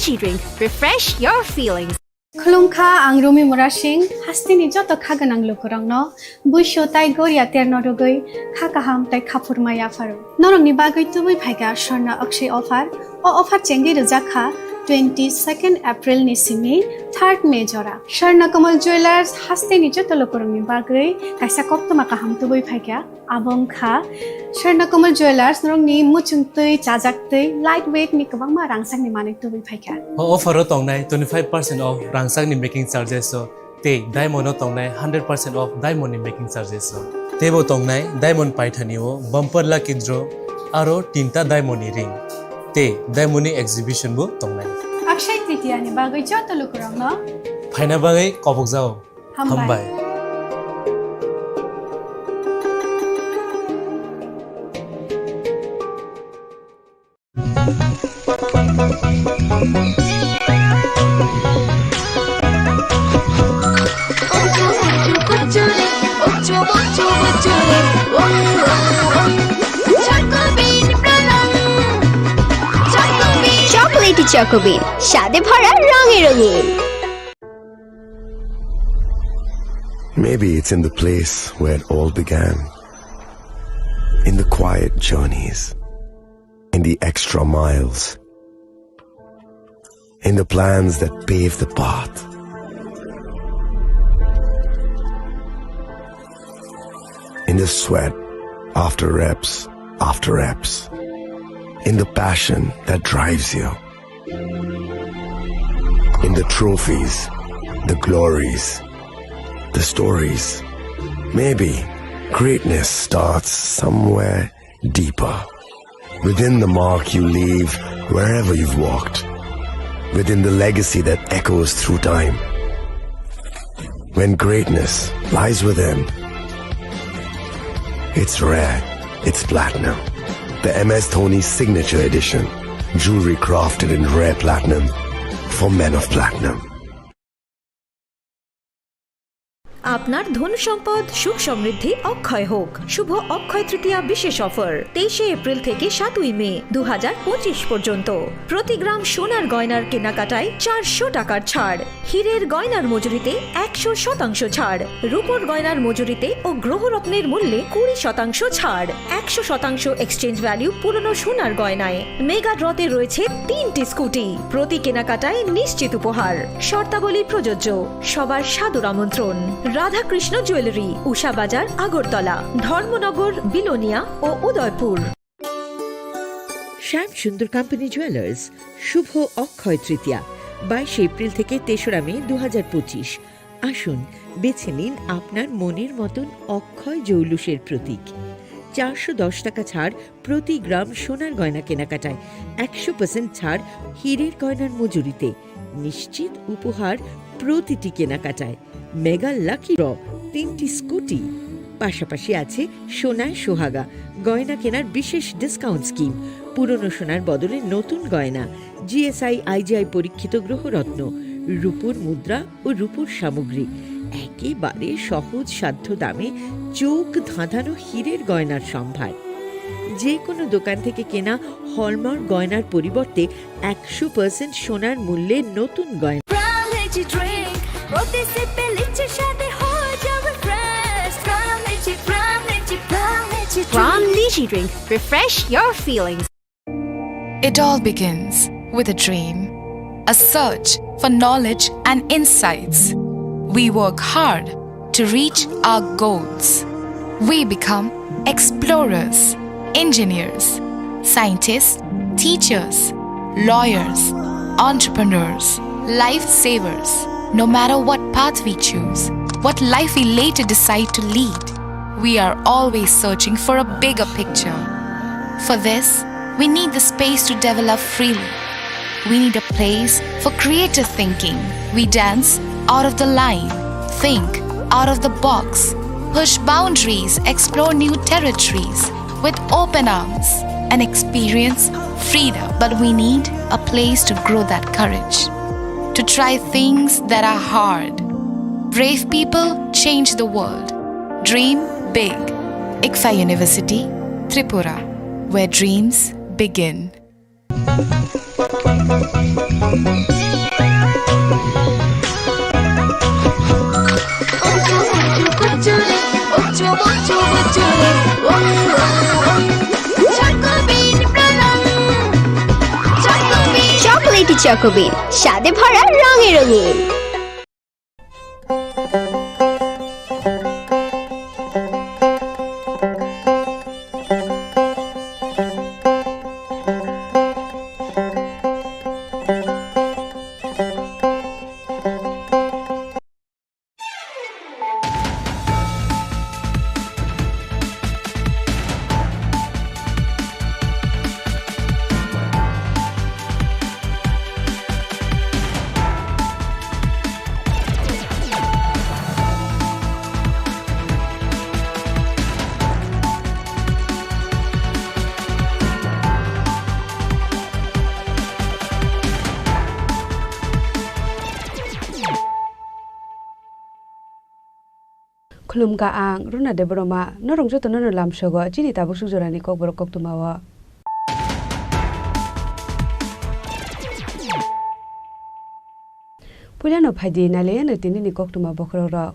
Lychee drink. Refresh your feelings. Khulumkha ang Rumi Murashing hastini joto khaganang lukurangno buisho tai goria terno rogoi khakaham tai khapurmaya faru norongni bagoi tubui phaiga sorna akshay offer o offer chengi rujakha 22nd April ni simi 3rd May jora Sharna Kamal Jewelers hastini joto lukurangni bagoi kaisa koptoma kaham tubui phaiga abong kha Sharna Kamal Jewelers norongni muchungtui chajaktui lightweight ni kabangma rangsang ni manik tubui phaiga offer tongnai 25% off rangsang ni making charges so te diamond tongnai 100% off diamond ni making charges so tebo tongnai diamond paithani o bumper lucky draw aro tinta diamond ni ring te diamond ni exhibition bu tongnai Akshay Tritiya ni bagoi joto lukurangno phaina bagai kobok jao hambai Chocolatey Choco Bean, স্বাদে ভরা রঙে রঙিন। Maybe it's in the place where it all began. In the quiet journeys. In the extra miles. In the plans that pave the path. In the sweat after reps after reps. In the passion that drives you. In the trophies, the glories, the stories. Maybe greatness starts somewhere deeper. Within the mark you leave wherever you've walked. Within the legacy that echoes through time. When greatness lies within, it's rare, it's platinum. The MS Dhoni Signature Edition. Jewelry crafted in rare platinum for men of platinum. আপনার ধন সম্পদ সুখ সমৃদ্ধি অক্ষয় হোক শুভ অক্ষয় তৃতীয়া বিশেষ offer 23 April থেকে 7 মে 2025 পর্যন্ত প্রতি গ্রাম সোনার গয়নার কেনাকাটায় 400 টাকার ছাড় হীরের গয়নার মজুরিতে 100% ছাড় রূপোর গয়নার মজুরিতে ও গ্রহরত্নের মূল্যে 20% ছাড় 100% এক্সচেঞ্জ ভ্যালু পুরনো সোনার গয়নায় মেগা ড্রতে রয়েছে 3টি স্কুটি প্রতি কেনাকাটায় নিশ্চিত উপহার শর্তাবলী প্রযোজ্য সবার সাদর আমন্ত্রণ রাধাকৃষ্ণ জুয়েলারি উষা বাজার আগরতলা ধর্মনগর বিলোনিয়া ও উদয়পুর শ্যাম সুন্দর কোম্পানি জুয়েলার্স শুভ অক্ষয় তৃতীয়া 22 এপ্রিল থেকে 3রা মে 2025 আসুন বেছে নিন আপনার মনের মতন অক্ষয় জৌলুসের প্রতীক 410 টাকা ছাড় প্রতি গ্রাম সোনার গয়না কেনাকাটায় 100% ছাড় হীরের গয়নার মজুরিতে নিশ্চিত উপহার প্রতিটি কেনাকাটায় মেগা লাকি ড্র 3টি স্কুটি পাশাপাশি আছে সোনায় সোহাগা গয়না কেনার বিশেষ ডিসকাউন্ট স্কিম পুরনো সোনার বদলে নতুন গয়না জিএসআই আইজিআই পরীক্ষিত গ্রহরত্ন রূপোর মুদ্রা ও রূপোর সামগ্রী একেবারে সহজ সাধ্য দামে চোখ ধাঁধানো হীরের গয়নার সম্ভার যে কোনো দোকান থেকে কেনা হলমার্ক গয়নার পরিবর্তে 100% সোনার মূল্যে নতুন গয়না From Lychee drink. Refresh your feelings. It all begins with a dream, a search for knowledge and insights. We work hard to reach our goals. We become explorers, engineers, scientists, teachers, lawyers, entrepreneurs, lifesavers. No matter what path we choose, what life we later decide to lead, we are always searching for a bigger picture. For this, we need the space to develop freely. We need a place for creative thinking. We dance out of the line, think out of the box, push boundaries, explore new territories with open arms and experience freedom. But we need a place to grow that courage, to try things that are hard. Brave people change the world. Dream big. ICFA University, Tripura, where dreams begin. Chocolatey choco bean স্বাদে ভরা রঙে রঙিন खुलुमगा आं रुना देबरमा नरंजो तो नर लामसगो चिनि Tabuk सुजरानि kokborok koktumawa पुलियानो फाइदि नाले न तिनि koktuma bokroro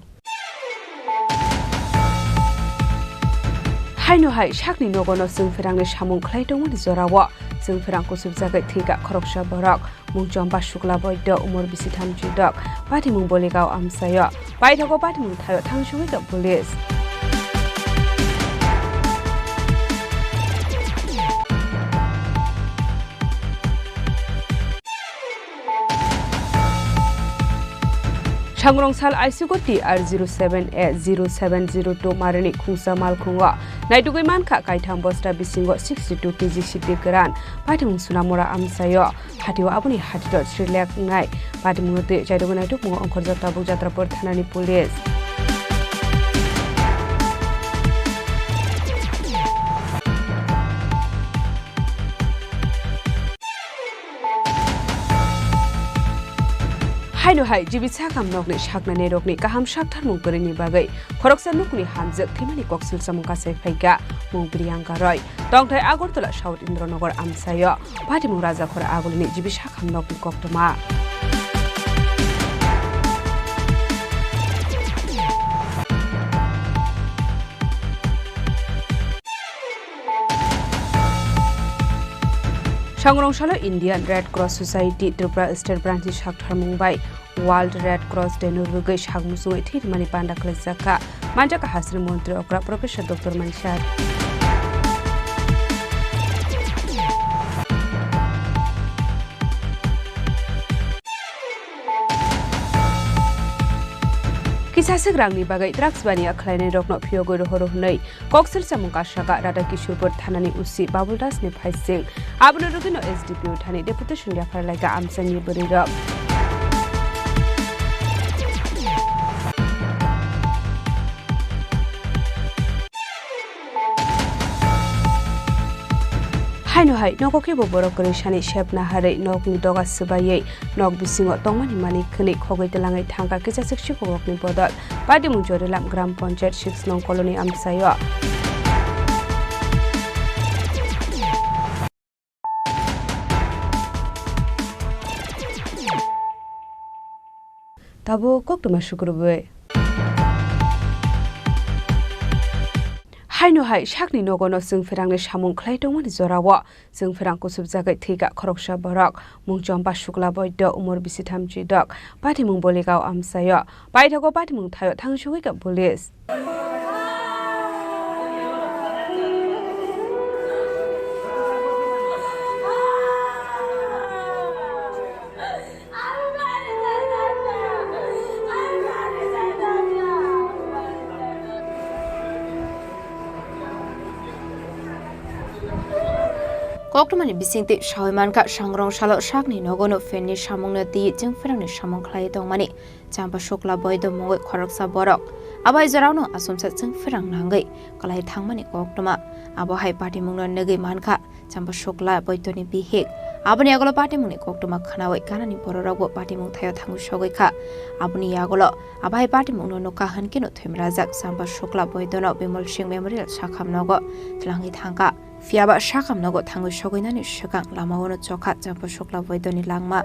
हायनो हाय साकनि नगनो जों फेरांनि सामुं ख्लायदोंमोन जरावो जों फेरांखौ सुबजागै थैगा खरकसा बरक मुंजों बासुक्ला बयद उमर बिसिथाम जुदक पाटिमुं बलिगाव आमसायो बायथागो पाटिमुं थायो थांसुगै police Changrong-sal ICU-ti R07A0702 marini khungsa malkhungwa naidugui manka kaitham bosta bisingo 62 kg sidi geran patimung sunamora amsayo hatiwa abuni hatidot srilek ngai patimung te jaidogu naiduk mungo ongkorjata bukjatrapur thanani police हायनो हाय जिबिसा खामनकनि साकनाने रकनि गाहाम साकथार मुंगरिनि बागै खरकसा नुकनि हामजक थैमानि कक्सिल सामुकासे फैगा मुंग्रियांगा रय दंथाय आगरतला साउथ इन्द्रनगर आमसायो पाटिमुं राजाखर आगुलिनि जिबिसा खामनकनि कक्तमा Changrong-salo Indian Red Cross Society Tripura State Branch Shakthar Mumbai World Red Cross Denu Rugai Shagmusui Thirmani Panda Klesaka Manjaka Hasri Montri Okra Professor Dr. Manshad Kisasik rangni bagai drugs bani akhlainai rokno phiyogoi rohoroi koksil samungka shaka rada kishurpur thanani usi babuldas ne phaising abno rugino SDPO thani deputation ya pharlaiga amsani borirok हायनो हाय नगके borok kori shani shepna hare nokni doga subayei nok bisingo tongmani mani khni khogoi telangai thangka kisasik shikobokni bodol patimung jorilam gram panchayat 6 nong colony amsayo tabo koktuma shukurbe हायनो हाय साकनि नगनो जों फेरांनि सामुं ख्लायदोंमोन जरावो जों फेरांखौ सुबजागै थैगा खरकसा बरक मुंजों बासुक्ला बयद उमर बिसिथाम जुदक पाटिमुं बलिगाव आमसायो बायथागो पाटिमुं थायो थांसुगै police Koktumani bisingti shawimanka Changrong-salo sakni nogono fenni samungna ti jeng ferangni samung khlai tongmani chamba shokla boido mongoi khoroksa borok abai jarauno asumsa jeng ferang nangai kalai thangmani koktuma abo hai party mungna negai manka chamba shokla boidoni bihek aboni agolo party mungni koktuma khanawai kanani bororogbo party mung thayo thangu sogoi kha aboni agolo abai party mungno noka hankeno themrajak chamba shokla boidono Bimal Singh Memorial sakhamnogo tlangi thangka Fiaba shakam nogo thangu shogoinani shakang lamawono chokha chamba shokla boidoni langma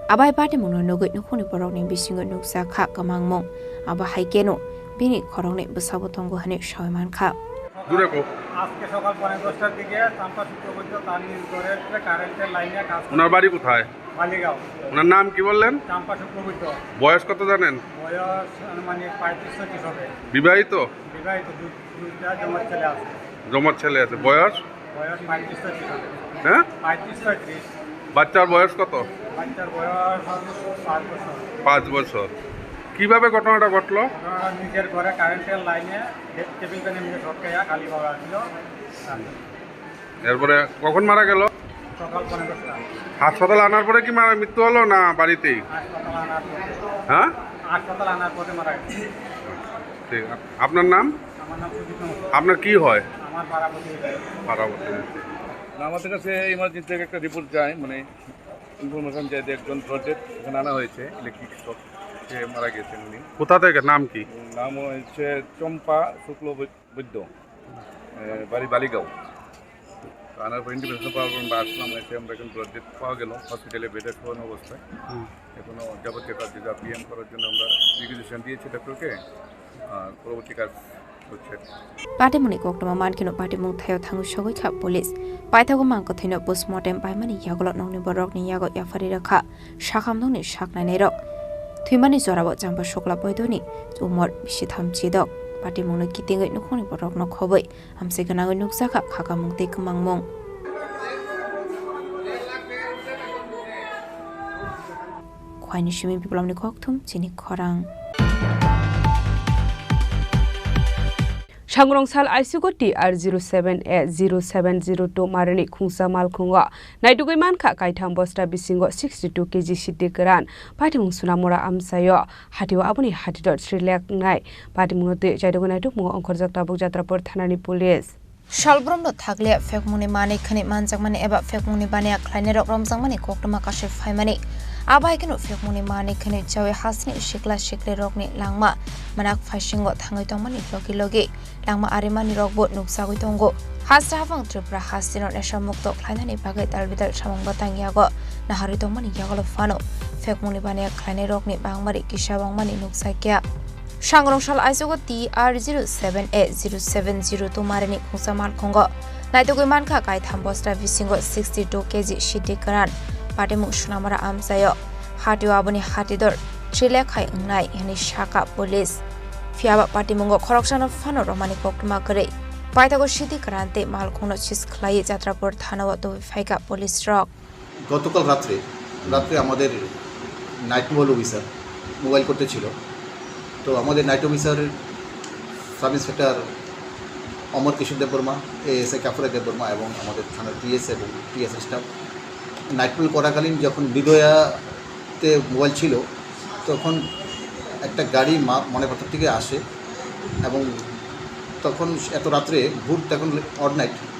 Abai party mono nugui nukuni borok ni bisingo nuksa kha kamang mong aba haikeno bini khorong ni besabo tongo hani shoyman kha দূরে কো আজকে সকাল 10:30টার দিকে চাম্পা শুক্রবৈদ্য তার নিজ ঘরের কারেন্টের লাইনে কাজ ওনার বাড়ি কোথায় মালিগাঁও ওনার নাম কি বললেন চাম্পা শুক্রবৈদ্য বয়স কত জানেন বয়স আনুমানিক 35-36 হবে বিবাহিত বিবাহিত দুইটা জমার ছেলে আছে জমার ছেলে আছে বয়স 35-36 হবে হ্যাঁ 35-36 বাচ্চার বয়স কত বাচ্চার বয়স 5 বছর 5 বছর কিভাবে ঘটনাটা ঘটলো ওনারা নিজের ঘরে কারেন্টের লাইনে টেবিল ফ্যানের নিচে ঢটকাইয়া খালি পাওয়া ছিল এরপরে কখন মারা গেল সকাল 10:30টা হাসপাতালে আনার পরে কি মারা মৃত্যু হলো না বাড়িতেই হাসপাতাল আনার পরে হ্যাঁ হাসপাতাল আনার পরে মারা গেছে ঠিক আপনার নাম আমার নাম সুজিত নমস্কার আপনার কি হয় আমার পাড়াপতি পারাবতী আমাদের কাছে ইমার্জেন্সি থেকে একটা রিপোর্ট যায় মানে ইনফরমেশন যায় যে একজন প্রজেক্ট এখানে আনা হয়েছে ইলেকট্রিক শক সে মারা গেছেন উনি কোথা থেকে নাম কি নাম হচ্ছে চম্পা শুক্লবৈদ্য বাড়ি বালিগাঁও আনার পর ইন্ডিপেন্ডেন্স পাওয়ার পর আমরা আসলাম এসে আমরা এখন প্রজেক্ট পাওয়া গেল হসপিটালে বেডে শোয়ানো অবস্থায় এখনও যাবতীয় কাজ যেটা পিএম করার জন্য আমরা রিকুইজিশন দিয়েছি ডক্টরকে আর পরবর্তী কাজ হচ্ছে Pati muni koktama mankino pati mung thayo thangu shogoi kha police paithago mangko thino postmortem paimani yagolot nongni borok ni yago yafari rakha shakham nongni shaknai nei rok thimani jorabo jamba shokla boidoni umor bisi thamchi dok pati mungno kitingoi nukhoni borok no khoboi amse ganangoi nukjaka khaka mung te kumang mong khwaini shimi biplomni kokthum chini khorang Shangrongshal ICU TR07A0702 Marani Khungsa Malkhunga Naitugoi Mankha Kaitham Bosta Bisingo 62 kg Shiti Karan Patimung Sunamora Amsayo Hatiwa Abuni Hatidot Sri Lak Nai Patimungote Jaidogo Naituk Mungo Onkhorjak Tabuk Jatrapur Thanani Police Shalbromno thagle fekmuni mani khani manjakmani eba fekmuni bani khlaine rok romjangmani koktoma kashe phaimani abai keno fekmuni mani khani chawe hasni shikla shikle rokni langma manak phaishingo thangoi tongmani logi logi langma arimani rokbo nuksagoi tongo hasra hafang tripura hasino nesha mukto khlainani bagai talbidal samong batang yago nahari tongmani yagolo fano fekmuni bani khlaine rokni bangmari kisabangmani nuksakya Shangrongshal ICU TR07A0702 Marani Khungsa Malkhunga Naitugoi Mankha Kaitham Bosta Bisingo 62 kg Shiti Karan Patimung Sunamara Amsayo Hatiwa Abuni Hatidor Trilekhai Ngnai Yani Shaka Police Fiaba Patimungo Khorokshano Fano Romani Koktuma Kare Paitago Shiti Karante Malkhungno Chiskhlai Jatrapur Thanawa to Faika Police Rock গতকাল রাত্রে আমাদের night mobile করতে ছিল তো আমাদের night officer sub inspector অমর কিশোর Debbarma ASI কাপুরা Debbarma এবং আমাদের থানার পিএস এবং টিএস স্টাফ নাইট পেট্রোল করাকালীন যখন বিদয়াতে মোবাইল ছিল তখন একটা গাড়ি মনেপাথর থেকে আসে এবং তখন এত রাত্রে ভোর তখন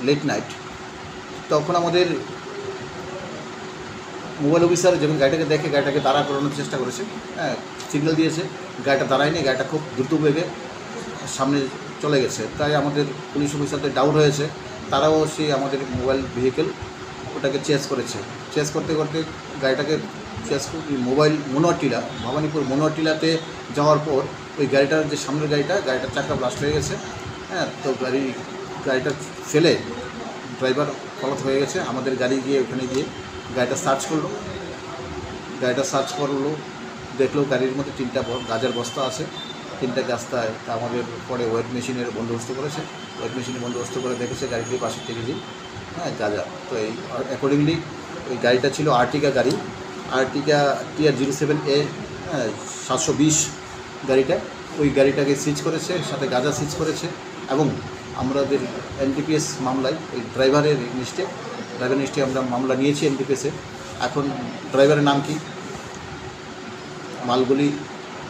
লেট নাইট তখন আমাদের মোবাইল অফিসার যখন গাড়িটাকে দেখে গাড়িটাকে দাঁড়া করানোর চেষ্টা করেছে হ্যাঁ সিগন্যাল দিয়েছে গাড়িটা দাঁড়ায়নি গাড়িটা খুব দ্রুত বেগে সামনে চলে গেছে তাই আমাদের পুলিশ অফিসারদের ডাউট হয়েছে তারাও সেই আমাদের মোবাইল ভেহিকেল ওটাকে চেস করতে করতে গাড়িটাকে মোবাইল মনোয়ারটিলা ভবানীপুর মনোয়ারটিলাতে যাওয়ার পর ওই গাড়িটার যে সামনের গাড়িটার চাকা ব্লাস্ট হয়ে গেছে হ্যাঁ তো গাড়িটা ফেলে ড্রাইভার পলাত হয়ে গেছে আমাদের গাড়ি গিয়ে ওখানে গিয়ে গাড়িটা সার্চ করলো দেখলো গাড়ির মধ্যে 3টা গাঁজার বস্তা আছে 3টা গাছটায় তা আমাদের পরে ওয়েট মেশিনের বন্দোবস্ত করেছে ওয়েট মেশিনের বন্দোবস্ত করে দেখেছে গাড়িটির পাশে থেকে হ্যাঁ গাঁজা তো এই অ্যাকর্ডিংলি ওই গাড়িটা ছিল আর্টিকা গাড়ি আর্টিকা TR07A 720 গাড়িটা ওই গাড়িটাকে সিজ করেছে সাথে গাঁজা সিজ করেছে এবং আমাদের এনডিপিএস মামলায় ওই ড্রাইভারের লিস্টে আমরা মামলা নিয়েছি এনডিপিএসে এখন ড্রাইভারের নাম কি মালগুলি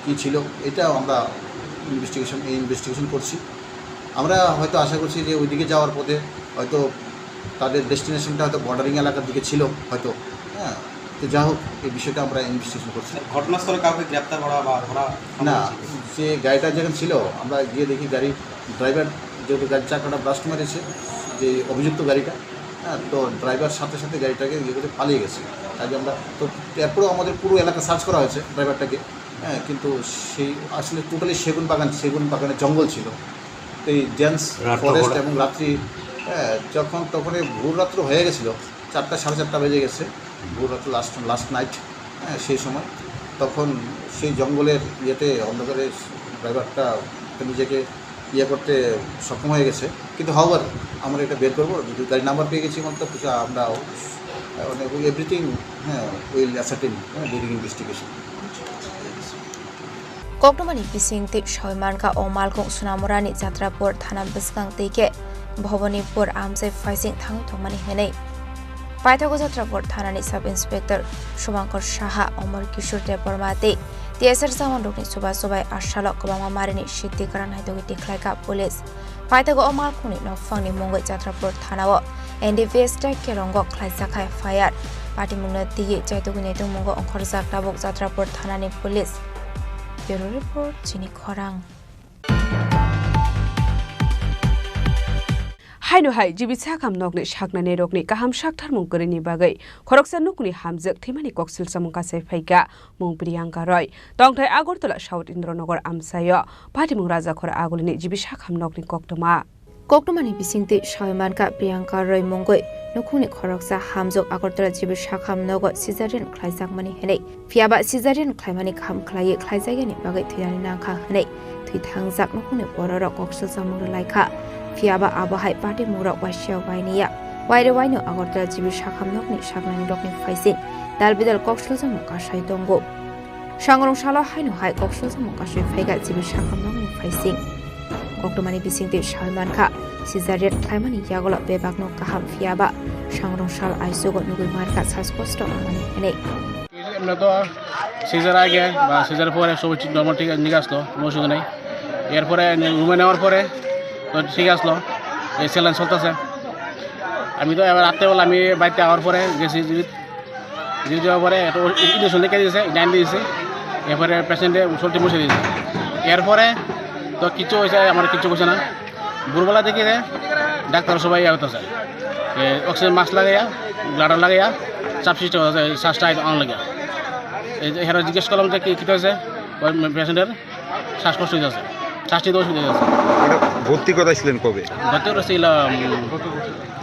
কী ছিল এটা আমরা ইনভেস্টিগেশন করছি আমরা হয়তো আশা করছি যে ওইদিকে যাওয়ার পথে হয়তো তাদের ডেস্টিনেশনটা হয়তো বর্ডারিং এলাকার দিকে ছিল হয়তো হ্যাঁ তো যা হোক এই বিষয়টা আমরা ইনভেস্টিগেশন করছি ঘটনাস্থলে কাউকে গ্রেপ্তার করা বা ধরা না যে গাড়িটা যখন ছিল আমরা গিয়ে দেখি গাড়ির ড্রাইভার যেহেতু গাড়ির চাকাটা ব্লাস্ট মেরেছে যে অভিযুক্ত গাড়িটা হ্যাঁ, তো ড্রাইভার সাথে সাথে গাড়িটাকে ইয়ে করে পালিয়ে গেছে। কাজে আমরা তো এরপরেও আমাদের পুরো এলাকা সার্চ করা হয়েছে ড্রাইভারটাকে, হ্যাঁ, কিন্তু সেই আসলে টোটালি সেগুন বাগানে জঙ্গল ছিল। তো এই ডেন্স ফরেস্ট এবং রাত্রি, হ্যাঁ, তখন ভোর রাত্র হয়ে গেছিলো, 4টা সাড়ে 4টা বেজে গেছে, ভোর রাত্র লাস্ট নাইট, হ্যাঁ, সেই সময় তখন সেই জঙ্গলের ইয়েতে অন্ধকারে ড্রাইভারটা নিজেকে ইয়ে করতে সক্ষম হয়ে গেছে। কিন্তু হাওয়ার আমরা এটা বের করবো, গাড়ির নাম্বার পেয়ে গেছি মতো আমরা এভরিথিং, হ্যাঁ, will ascertain during investigation. Koknomani bisingti shoimanka o malkung sunamurani jatrapur thana biskang tike bhavanipur amse faising thang thongmani henei paithago jatrapur thanani sub inspector Shumankar Shaha Omar Kishore Debormate TSR samon rokni subai ashalok kobama marini siddhikaran haidogi tiklaika police paithago o malkungni nokfangni mongoi jatrapur thanao NDVS ke rongo khlaisakai fire party mungna tige jaitogi netung mongo ongkhorjak tabok jatrapur thanani police. Bureau Report, Chini Khorang. Haino hai jibitsa kam nokni shaknane rokni kaham shakthar mungkorini bagai khoroksa nukni hamjak thimani koksil samungka saifaiga mung Priyanka Roy tongthai Agartala South Indranagar amsayo Patimung Raja Khor agulini jibisa kam nokni koktoma Koktomani bisingti shoimanka Priyanka Roy mungoi nukuni khoroksa hamjok Agartala jibisa kam nogo cesarean khlaisakmani henei fiaba cesarean khlaimani kham khlai khlaijagani bagai thirani nangkha henei thui thangjak nukuni bororok koksil samung laika fiaba abahai party mura wasya wainia waire waino Agartala jibi shakham nokni shaknani rokni faising dalbidal koksil samu kasai dongo sangrong sala haino hai koksil samu kasai faiga jibi shakham nokni faising koktomani bisingti shalmanka cesarean khlaimani yagola bebakno kaham fiaba sangrong sal aisogo nugui marka saskosto mani hene আমরা তো caesar আগে বা caesar পরে সব normal ঠিক নিয়ে আসলো কোনো অসুবিধা নেই এরপরে রুমে নেওয়ার পরে তো ঠিক আসলো এই স্যালাইন চলতেছে আমি তো এবার রাত্রেবেলা আমি বাড়িতে আওয়ার পরে গেছি জিবি যাওয়ার পরে ইঞ্জেকশন দেখে দিয়েছে ইনাইন দিয়েছি এরপরে পেশেন্টে সলটি মুছে দিয়েছে এরপরে তো কিছু হয়েছে আমার কিছু হয়েছে না ভোরবেলা দেখি ডাক্তার সবাই হতেছে অক্সিজেন মাস্ক লাগাইয়া ব্লাডার লাগাইয়া চাপ সৃষ্টি হতেছে শ্বাসটা অন লাগিয়া এরা জিজ্ঞেস করলাম যে কী হয়েছে ওই পেশেন্টের শ্বাসকষ্ট হইতেছে শ্বাস নিতে অসুবিধা হয়েছে ভর্তি করাইছিলেন কবে? ভর্তি করেছিল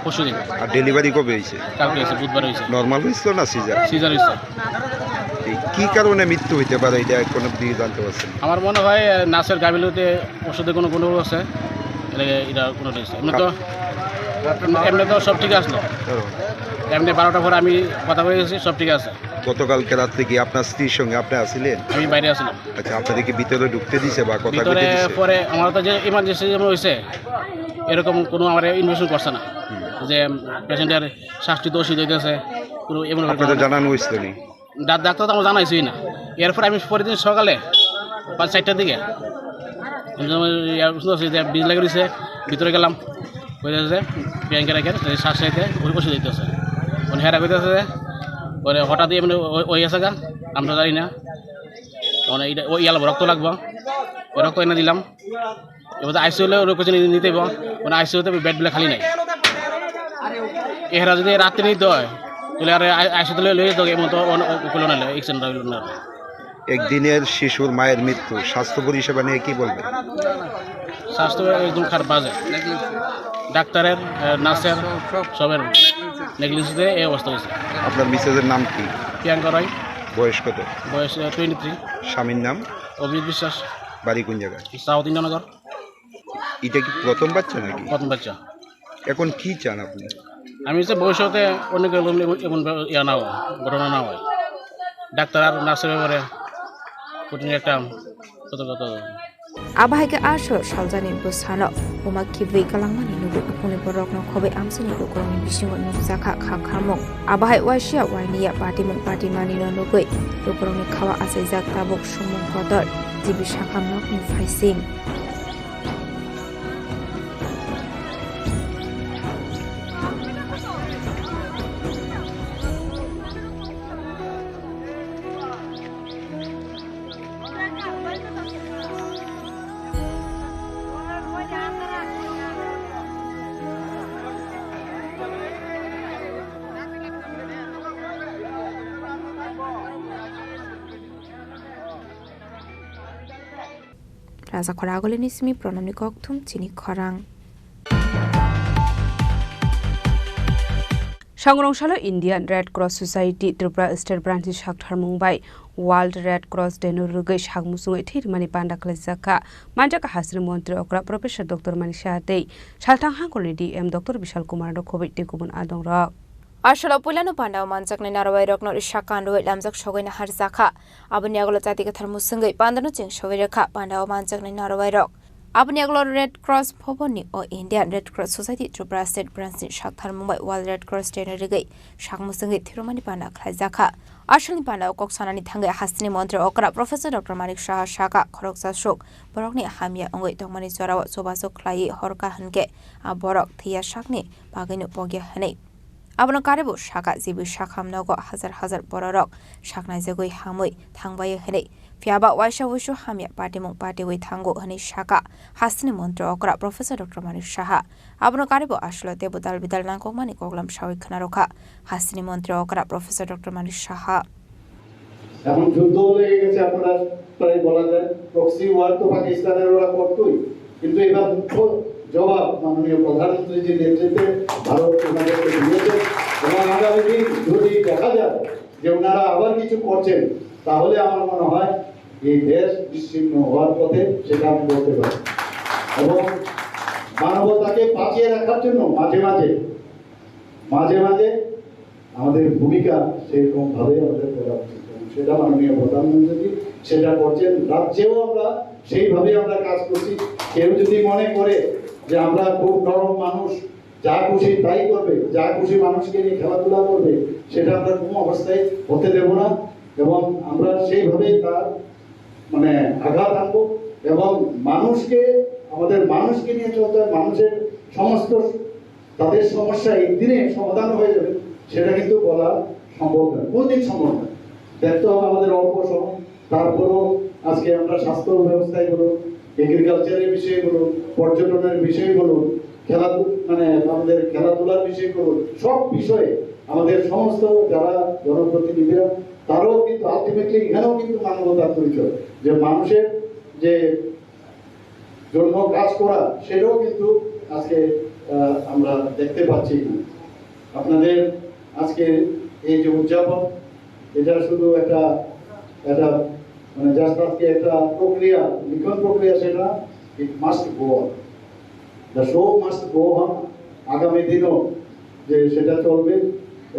পরশুদিন। আর ডেলিভারি কবে হয়েছে? কালকে হয়েছে, বুধবার হয়েছে। নর্মাল হয়েছিল না সিজার? সিজার হয়েছে। কি কারণে মৃত্যু হইতে পারে এটা কোনো দিকে জানতে পারছেন? আমার মনে হয় নার্সের গাফিলতিতে ওষুধে কোনো আছে এটা কোনো এমনি তো সব ঠিক আসলো এমনি 12টার পরে আমি কথা বলে গেছি সব ঠিক আছে। গতকালকে রাত্রে কি আপনার স্ত্রীর সঙ্গে আপনি আসছিলেন? আমি বাইরে আসলাম। আচ্ছা, আপনাদেরকে ভিতরে ঢুকতে দিছে বা কথা বলতে দিছে? পরে আমার তো যে ইমার্জেন্সি যেমন হয়েছে এরকম কোনো আমার ইনভেস্টমেন্ট করছে না যে পেশেন্টের শ্বাসটি দোষী হইতেছে কোনো এমন আপনাদের জানানো হয়েছিল নি? ডাক্তার তো আমার জানাইছি না। এরপর আমি পরের দিন সকালে 5-4টার দিকে বীজ লাগিয়ে দিয়েছে ভিতরে গেলাম কইতেছে প্রিয়াঙ্কা রেখে শ্বাস চাইতে ওষুধ দিতেছে মানে হেরা কইতেছে পরে হঠাৎ এমনি ওই আছে গা আমরা জানি না মানে এইটা ওই ইয়াল রক্ত লাগবো ওই রক্ত এনে দিলাম এবার আইসিউলে ওর কিছু নিতে মানে আইসিউতে বেডগুলো খালি নাই এরা যদি রাত্রে নিতে হয় তাহলে আর আইসিউতে লয়ে যেত এমন তো কোনো না এক্সিডেন্ট হইল না। একদিনের শিশুর মায়ের মৃত্যু স্বাস্থ্য পরিষেবা নিয়ে কি বলবেন? স্বাস্থ্য একদম খারাপ বাজে, ডাক্তারের নার্সের সবের নেগলিজেন্সে এই অবস্থা হয়েছে। আপনার মিসেসের নাম কি? প্রিয়াঙ্কা রায়। বয়স কত? বয়স 23। স্বামীর নাম? অভিজিৎ বিশ্বাস। বাড়ি কোন জায়গায়? সাউথ ইন্দ্রনগর। এটা কি প্রথম বাচ্চা নাকি? প্রথম বাচ্চা। এখন কি চান আপনি? আমি হচ্ছে ভবিষ্যতে অনেক এমন ইয়া না হয়, ঘটনা না হয়, ডাক্তার আর নার্সের ব্যাপারে কঠিন একটা সতর্কতা। Abahai asho shaljani busano uma kibri kalangmani nugu apuni borok no khobe amsini ukuroni bisingo nukzaka khakhamong abahai wasia wainia party mani no nugui ukuroni khawa asaijak tabok sumung kodor jibi shakham nokni faising Raja Khorang agole nismi pronamni kokthum Chini Khorang Sangrongshalo Indian Red Cross Society Tripura State Branch Shakthar Mumbai World Red Cross Day no rugai shagmusung thirmani panda klajaka manjaka hasri montri okra Professor Dr. Manisha Dei Shaltang Hangkolni DM Dr. Vishal Kumar do COVID te kubun adong rak Ashalo pulano panda manjak ni narwai rok no shakan ro lamjak shogoi na harzaka abuni agolo jati ka tharmusungai panda no ching shogoi rakha panda manjak ni narwai rok abuni agolo Red Cross phoboni o Indian Red Cross Society Tripura State Branch Shakthar Mumbai World Red Cross Day no rugai shagmusungai thirmani panda klajaka Ashali panda okok sanani thangai hasni montri okra Professor Dr. Manik Shah Shaka Khorok Sashok borokni hamia ongoi tongmani jorawa sobaso khlai horka hanke a borok thia shakni baginu pogya hanei Abano karibu shaka zibu shakam nogo hazar bororok shaknai jagoi hamui thangbai hanei fiaba waisha wishu hamia party mong party wei thango hanei shaka hasni montri okra Professor Dr. Manik Shah Abano karibu ashlo te budal bidal nangkong mani koglam shawi khnaroka hasni montri okra Professor Dr. Manik Shah এখন যুদ্ধ লেগে গেছে আপনারা প্রায় বলা যায় proxy war তো পাকিস্তানের ওরা করতোই কিন্তু এবার মুখ্য জবাব মাননীয় প্রধানমন্ত্রীর নেতৃত্বে ভারত ওনাদেরকে দিয়েছে এবং আগামী দিন যদি দেখা যায় যে ওনারা আবার কিছু করছেন তাহলে আমার মনে হয় এই দেশ বিচ্ছিন্ন হওয়ার পথে সেটা আমি বলতে পারি এবং মানবতাকে বাঁচিয়ে রাখার জন্য মাঝে মাঝে আমাদের ভূমিকা সেরকম ভাবে আমাদের করা উচিত সেটা মাননীয় প্রধানমন্ত্রী সেটা করছেন রাজ্যেও আমরা সেইভাবে আমরা কাজ করছি কেউ যদি মনে করে যে আমরা খুব নরম মানুষ যা খুশি তাই করবে যা খুশি মানুষকে নিয়ে খেলাধুলা করবে সেটা আমরা কোনো অবস্থায় হতে দেব না এবং আমরা সেইভাবেই তার মানে আঘাত আনবো এবং আমাদের মানুষকে নিয়ে চলতে হয় মানুষের সমস্ত তাদের সমস্যা একদিনে সমাধান হয়ে যাবে সেটা কিন্তু বলা সম্ভব নয় কোনদিন সম্ভব নয় দেখতে হবে আমাদের অল্প সময় তারপরও আজকে আমরা স্বাস্থ্য ব্যবস্থায় বলুন এগ্রিকালচারের বিষয়ে বলুন পর্যটনের বিষয়ে বলুন আমাদের খেলাধুলার বিষয়ে বলুন সব বিষয়ে আমাদের সমস্ত যারা জনপ্রতিনিধিরা তারাও কিন্তু আলটিমেটলি এখানেও কিন্তু মানবতার পরিচয় যে মানুষের যে জন্য কাজ করা সেটাও কিন্তু আজকে আমরা দেখতে পাচ্ছি আপনাদের আজকে এই যে উদযাপন এটা শুধু একটা মানে জাস্ট আজকে একটা প্রক্রিয়া লিখন প্রক্রিয়া সেটা it must go on the show must go on আগামী দিনও যে সেটা চলবে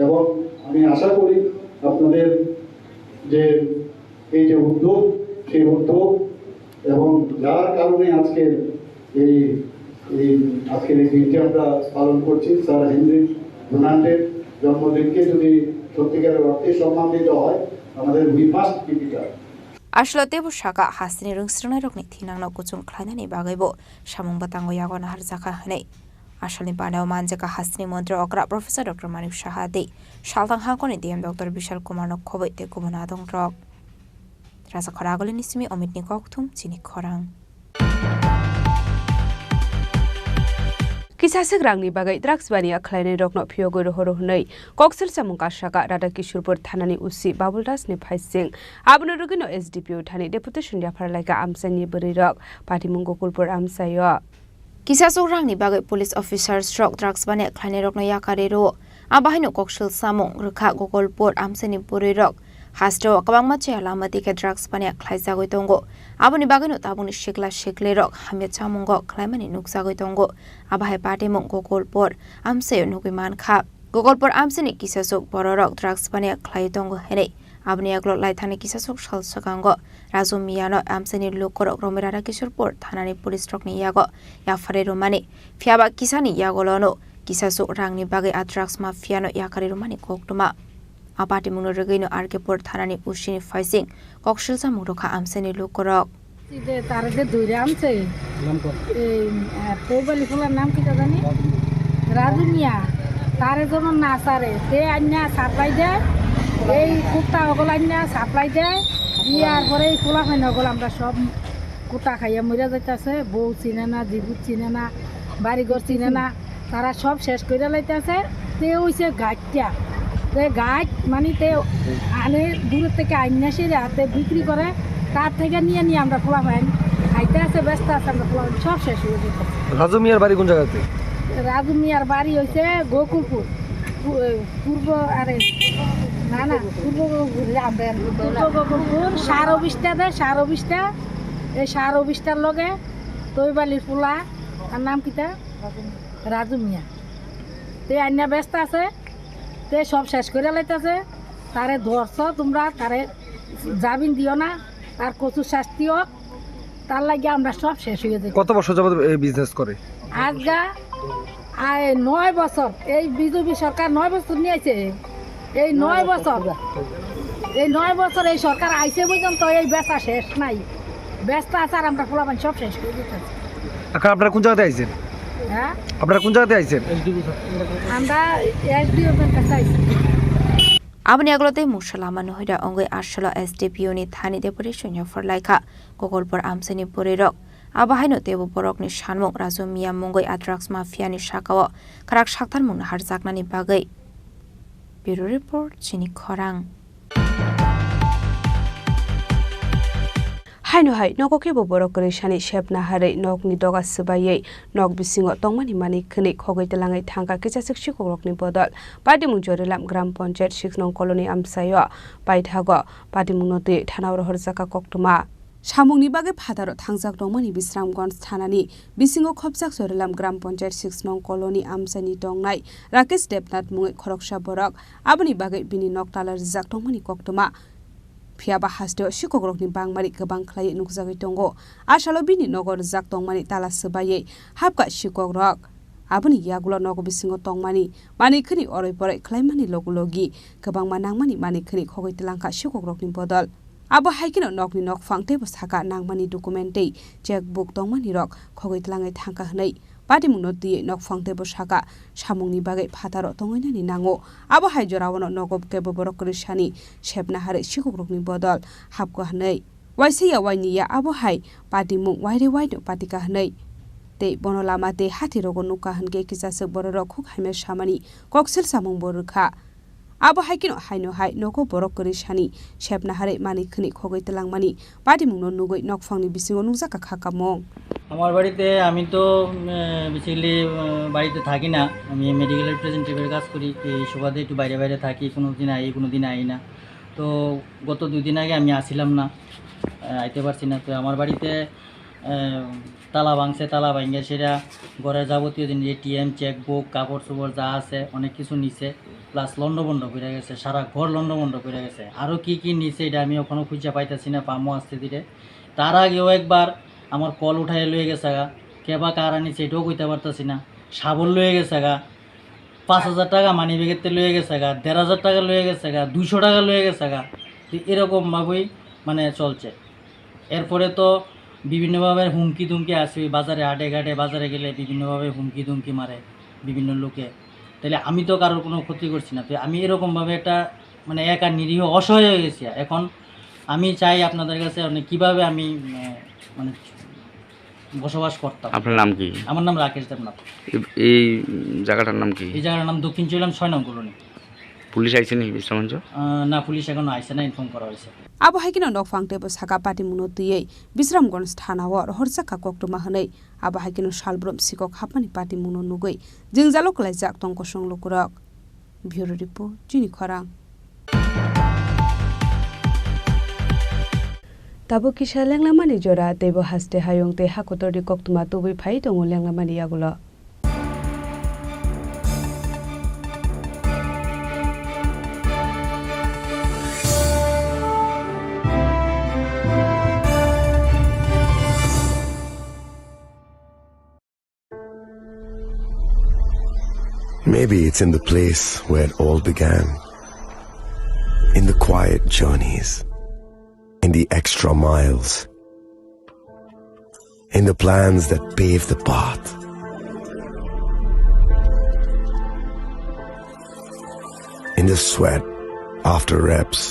এবং আমি আশা করি আপনাদের যে এই যে উদ্যোগ সেই উদ্যোগ এবং যার কারণে আজকের এই দিনটি আমরা পালন করছি স্যার হেনরি ডোনাল্ডের জন্মদিনকে যদি সত্যিকারের অর্থে সম্মান দিতে হয় আমাদের we must keep it up Ashlote bo shaka hasni rungsrunai rokni thinangno kuchung khlainani bagaibo samung batango yagona harjaka hanei Ashalni panao manjaka hasni montra okra Professor Dr. Manik Shah Dei Shaltang Hangkoni DM Dr. Vishal Kumar no khoboi te kubuna dong rok Raja Khorang agole nismi omitni kokthum Chini Khorang Kisasik rangni bagai drugs bani akhlainai rokno phiyogoi rohoro hunai Koksil samungka shaka Radha Kishorpur thanani usi Babuldas ni phaising abno rugino SDPO thani deputation ya pharlaika amsani bari rok Patimung Gokulpur amsayo Kisasok rangni bagai police officers rok drugs bani akhlainai rokno yakare ro abahino Koksil samung rukha Gokulpur amsani bari rok Hastro kabangma che alamati ke drugs bani akhlaijagoi tongo aboni bagano tabuni shikle rok hamya chamungo khlaimani nukjagoi tongo abahai party mong Gokulpur amse nugiman kha Gokulpur amseni kisasok bororok drugs bani akhlai tongo henei aboni aglo laithani kisasok salsakango Razu Miyano amseni lokorok Romirara Kishorpur thanani police rok ni yago yafare romani fiaba kisani yagolono kisasok rangni bagai a drugs mafia no yakare romani koktuma Apati mungno regaino Arkepur thanani ushini faising Kokshil samurokha amseni lokorok যে তার যে দৌড়ে আমছে এই পৌবালি fuller নাম কি জানি রাজু মিয়া তারে যেমন না সারে সে আন্যা সাপ্লাই দেয় এই কুত্তা ওগুলো আন্যা সাপ্লাই দেয় ইয়ার পরে এই ফুলা হয় না ওগুলো আমরা সব কুত্তা খাইয়া মরে যাইতেছে বউ চিনে না জিবুত চিনে না বাড়িঘর চিনে না তারা সব শেষ করে লাইতেছে তে হইছে গাছটা তে গাছ মানে তে আনে দূরের থেকে আন্যা সে হাতে বিক্রি করে তার থেকে নিয়ে আমরা ফোলা হয় খাইতে আছে ব্যস্ত আছে আমরা পোলাপান সব শেষ হয়ে যেত। রাজু মিয়ার বাড়ি কোন জায়গাতে? রাজু মিয়ার বাড়ি হয়েছে গোকুলপুর পূর্ব আরে না না পূর্ব গোকুলপুর সার অফিসটা দেয় সার অফিসটা এই সার অফিসটার লগে তৈবালির পোলা আর নাম কিটা রাজু মিয়া তে আইনা ব্যস্ত আছে তে সব শেষ করে লাইতেছে তারে ধরছ তোমরা তারে জামিন দিও না তার কচুর শাস্তি হোক তার লাগে আমরা সব শেষ হয়ে যাই। কত বছর যাবত এই বিজনেস করে? আজগা 9 বছর এই বিজেপি সরকার 9 বছর নিয়েছে এই 9 বছর এই সরকার আইছে পর্যন্ত এই বেচা শেষ নাই ব্যস্ত আছে আর আমরা পোলাপান সব শেষ করে দিতেছি। এখন আপনারা কোন জায়গাতে আইছেন? হ্যাঁ আপনারা কোন জায়গাতে আইছেন? আমরা এসডিওর কাছে আইছি। Abani aglote mushala manohira ongoi arshala SDPO ni thani de pore shunya forlaika Kokborok amsani porerok abahaino tebo borok ni shanmong razu miya mongoi drugs mafia ni shakawa karak shaktar mung harjakna ni bagai. Bureau report Chini Khorang. Haino hai nokoke bo borok reshani shepna hare nok ni doga subayei nok bisingo tongmani mani khni khogoi telangai thangka kisasik Kokborok ni bodol party mung jorelam gram panchayat 6 nong colony amsayo paithago party mung noti thanawro horjaka koktuma samungni bage phadaro thangjak tongmani Bisramganj thanani bisingo khopjak jorelam gram panchayat 6 nong colony amsani tongnai Rakesh Debnath mungi khoroksa borok aboni bage bini nok talar jak tongmani koktuma Phiaba hasto Kokborok ni bangmari gobang khlai nukjagoi tongo asalo bini nogor jak tongmani tala subayei hapka Kokborok aboni yagulo nogo bisingo tongmani mani khini oroi porai khlaimani logulogi gobang manangmani mani khini khogoi telangka Kokborok ni bodol abo haikino nokni nok fangte bo saka nangmani documentei checkbook tongmani rok khogoi telangai thangka hnai Party mung noti nok fangte bo saka samungni bagai phataro tongoinani nango abo haijorawono nogob kebo borok krishani shepna hare Kokborok ni bodol hapko hanai waisiya wainiya abo hai party mung waire waino party ka hanai te bonolama te hati rogo nuka hange kisasek borok khuk haime samani koksil samung borukha abo haikino haino hai noko borok krishani shepna hare mani khni khogoi telangmani party mung no nugoi nok fangni bisingo nukjaka khakamong আমার বাড়িতে আমি তো basically বাড়িতে থাকি না আমি medical রিপ্রেজেন্টেটিভের কাজ করি এই সুবাদে একটু বাইরে বাইরে থাকি কোনো দিন আই না তো গত 2 দিন আগে আমি আসিলাম না আইতে পারছি না তো আমার বাড়িতে তালা ভাঙে সেটা ঘরের যাবতীয় জিনিস এটিএম চেকবুক কাপড় চোপড় যা আছে অনেক কিছু নিছে প্লাস লন্ডভন্ড করে গেছে সারা ঘর লন্ডভন্ড করে গেছে আরও কি নিছে এটা আমি ওখানে খুঁজে পাইতেছি না পামো আসতে দিলে তার আগেও একবার আমার কল উঠাই লয়ে গেছে গা কেবা কার আনিছে এটাও কইতে পারতেছি না সাবল লয়ে গেছে গা 5,000 টাকা মানি ব্যাগেতে লয়ে গেছে গা 1,500 টাকা লয়ে গেছে গা 200 টাকা লয়ে গেছে গা এরকমভাবেই মানে চলছে এরপরে তো বিভিন্নভাবে হুমকি দুমকি আসে বাজারে হাটে ঘাটে বাজারে গেলে বিভিন্নভাবে হুমকি দুমকি মারে বিভিন্ন লোকে তাহলে আমি তো কারোর কোনো ক্ষতি করছি না তো আমি এরকমভাবে একটা মানে একা নিরীহ অসহায় হয়ে গেছি এখন আমি চাই আপনাদের কাছে কিভাবে আমি মানে বসবাস করতাম। আপনার নাম কি? আমার নাম রাকেশ দেবনাথ। এই জায়গাটার নাম কি? এই জায়গাটার নাম দক্ষিণ চৈলাম 6 নং কলোনি। পুলিশ আইছে নি বিশ্রামঞ্চ? না পুলিশ এখনো আইছে না, ইনফর্ম করা হয়েছে। আবো হাইকিনো নক ফাংতে বো সাকা পাটি মুনতিयै বিশ্রামগঞ্জ থানাও হরজাকা কক্টমা হनै আবো হাইকিনো শালব্রম সিকক হাপানি পাটি মুনো নুগৈ जिंजालो क्लाइजाक तंक संलुकुरक ब्यूरो रिपोर्ट चिनी खरां Tabo kisha lenglamani jora tebo haste hayong te hakotori koktuma tubi phai tongo lenglamani yagulo Maybe it's in the place where it all began, in the quiet journeys, in the extra miles, in the plans that pave the path. In the sweat after reps,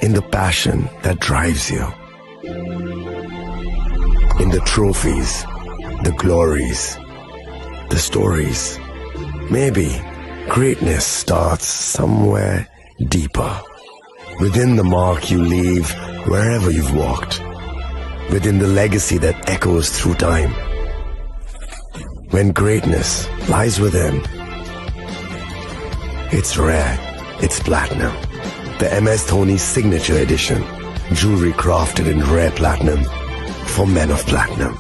in the passion that drives you, in the trophies, the glories, the stories. Maybe greatness starts somewhere deeper, within the mark you leave wherever you've walked. within the legacy that echoes through time. When greatness lies within, it's rare, it's platinum. The MS Dhoni Signature Edition, jewelry crafted in rare platinum for men of platinum.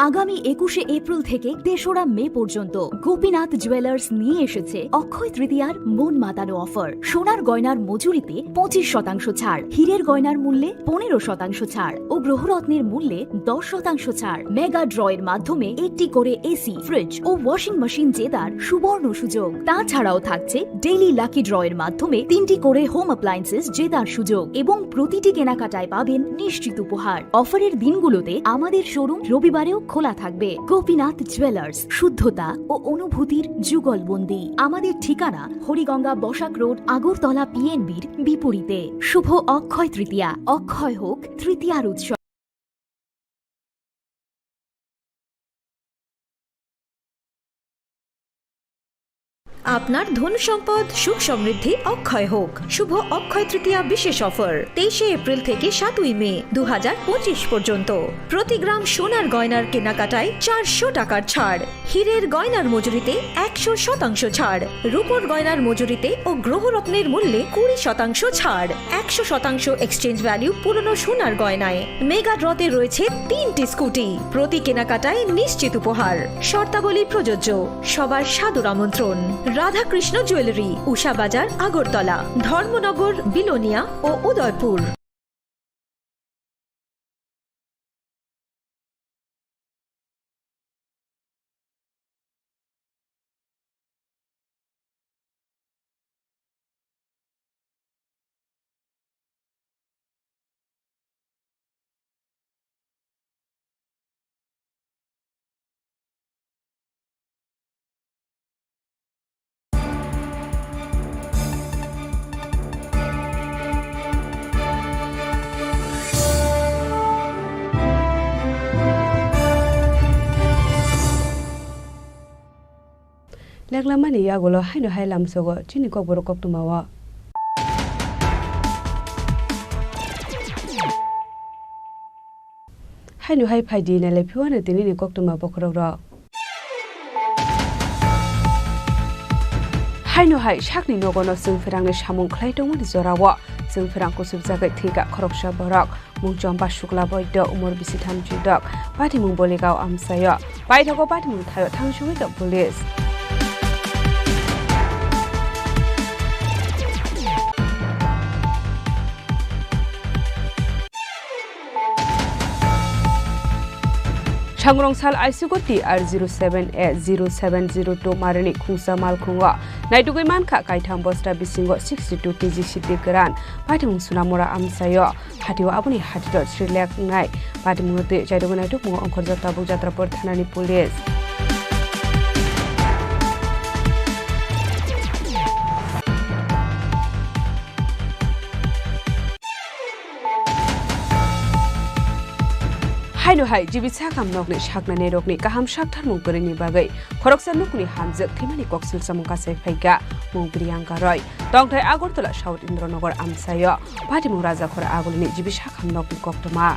আগামী 21শে April থেকে 3রা মে পর্যন্ত Gopinath jewellers নিয়ে এসেছে অক্ষয় তৃতীয়ার মন মাতানো offer. সোনার গয়নার মজুরিতে 25% ছাড়, হীরের গয়নার মূল্যে 15% ছাড় ও গ্রহরত্নের মূল্যে 10% ছাড়। মেগা ড্রয়ের মাধ্যমে একটি করে এসি, ফ্রিজ ও ওয়াশিং মেশিন জেতার সুবর্ণ সুযোগ। তাছাড়াও থাকছে ডেইলি লাকি ড্রয়ের মাধ্যমে 3টি করে হোম অ্যাপ্লায়েন্সেস জেতার সুযোগ এবং প্রতিটি কেনাকাটায় পাবেন নিশ্চিত উপহার। অফারের দিনগুলোতে আমাদের শোরুম রবিবারেও খোলা থাকবে। গোপীনাথ জুয়েলার্স, শুদ্ধতা ও অনুভূতির যুগলবন্দি। আমাদের ঠিকানা হরিগঙ্গা বসাক রোড, আগরতলা পিএনবির বিপরীতে। শুভ অক্ষয় তৃতীয়া, অক্ষয় হোক তৃতীয়ার উৎসব। আপনার ধন সম্পদ সুখ সমৃদ্ধি অক্ষয় হোক। শুভ অক্ষয় তৃতীয়া বিশেষ অফার 23শে এপ্রিল থেকে 7ই মে 2025 পর্যন্ত। প্রতি গ্রাম সোনার গয়নার কেনাকাটায় 400 টাকার ছাড়, হীরের গয়নার মজুরিতে 100% ছাড়, রূপোর গয়নার মজুরিতে ও গ্রহরত্নের মূল্যে 20% ছাড়, 100% এক্সচেঞ্জ ভ্যালু পুরনো সোনার গয়নায়। মেগা ড্রতে রয়েছে 3টি স্কুটি, প্রতি কেনাকাটায় নিশ্চিত উপহার। শর্তাবলী প্রযোজ্য। সবার সাদর আমন্ত্রণ। রাধাকৃষ্ণ জুয়েলারি, উষা বাজার, আগরতলা, ধর্মনগর, বিলোনিয়া ও Udaipur. Leklamani yagolo haino hailam sogo chini Kokborok tumawa. Haino hai phaidi na lepiwana tini ni koktuma bokrogro. Haino hai shakni nogono sungferang ni samung khlaitong ni zorawa. Sungferang ko subjaga thika khoroksa borok. Mung jomba shukla boido umur bisitham judok. Pati mung boligao amsayo. Paithago pati mung thayo thangshumi ka police. Changrong sal aisugoti R07A0702 marani khungsa mal khungwa naitugoi manka kaitham bosta bisingo 62 kg siti gran patimung sunamora amsayo hatiwa abuni hatiro srilek ngai patimungote jaidogo naituk mungo ongkhorjata bukjatrapur thanani police. Haino hai jibitsa kamnokni shaknani rokni kaham shakthar mungpurni bagai khoroksa nukni hamjak thimani koksil samungka saifaiga mungpriyanka roy tongthai agortola south indranagar amsayo patimung raja khora agulni jibitsa kamnokni koktoma.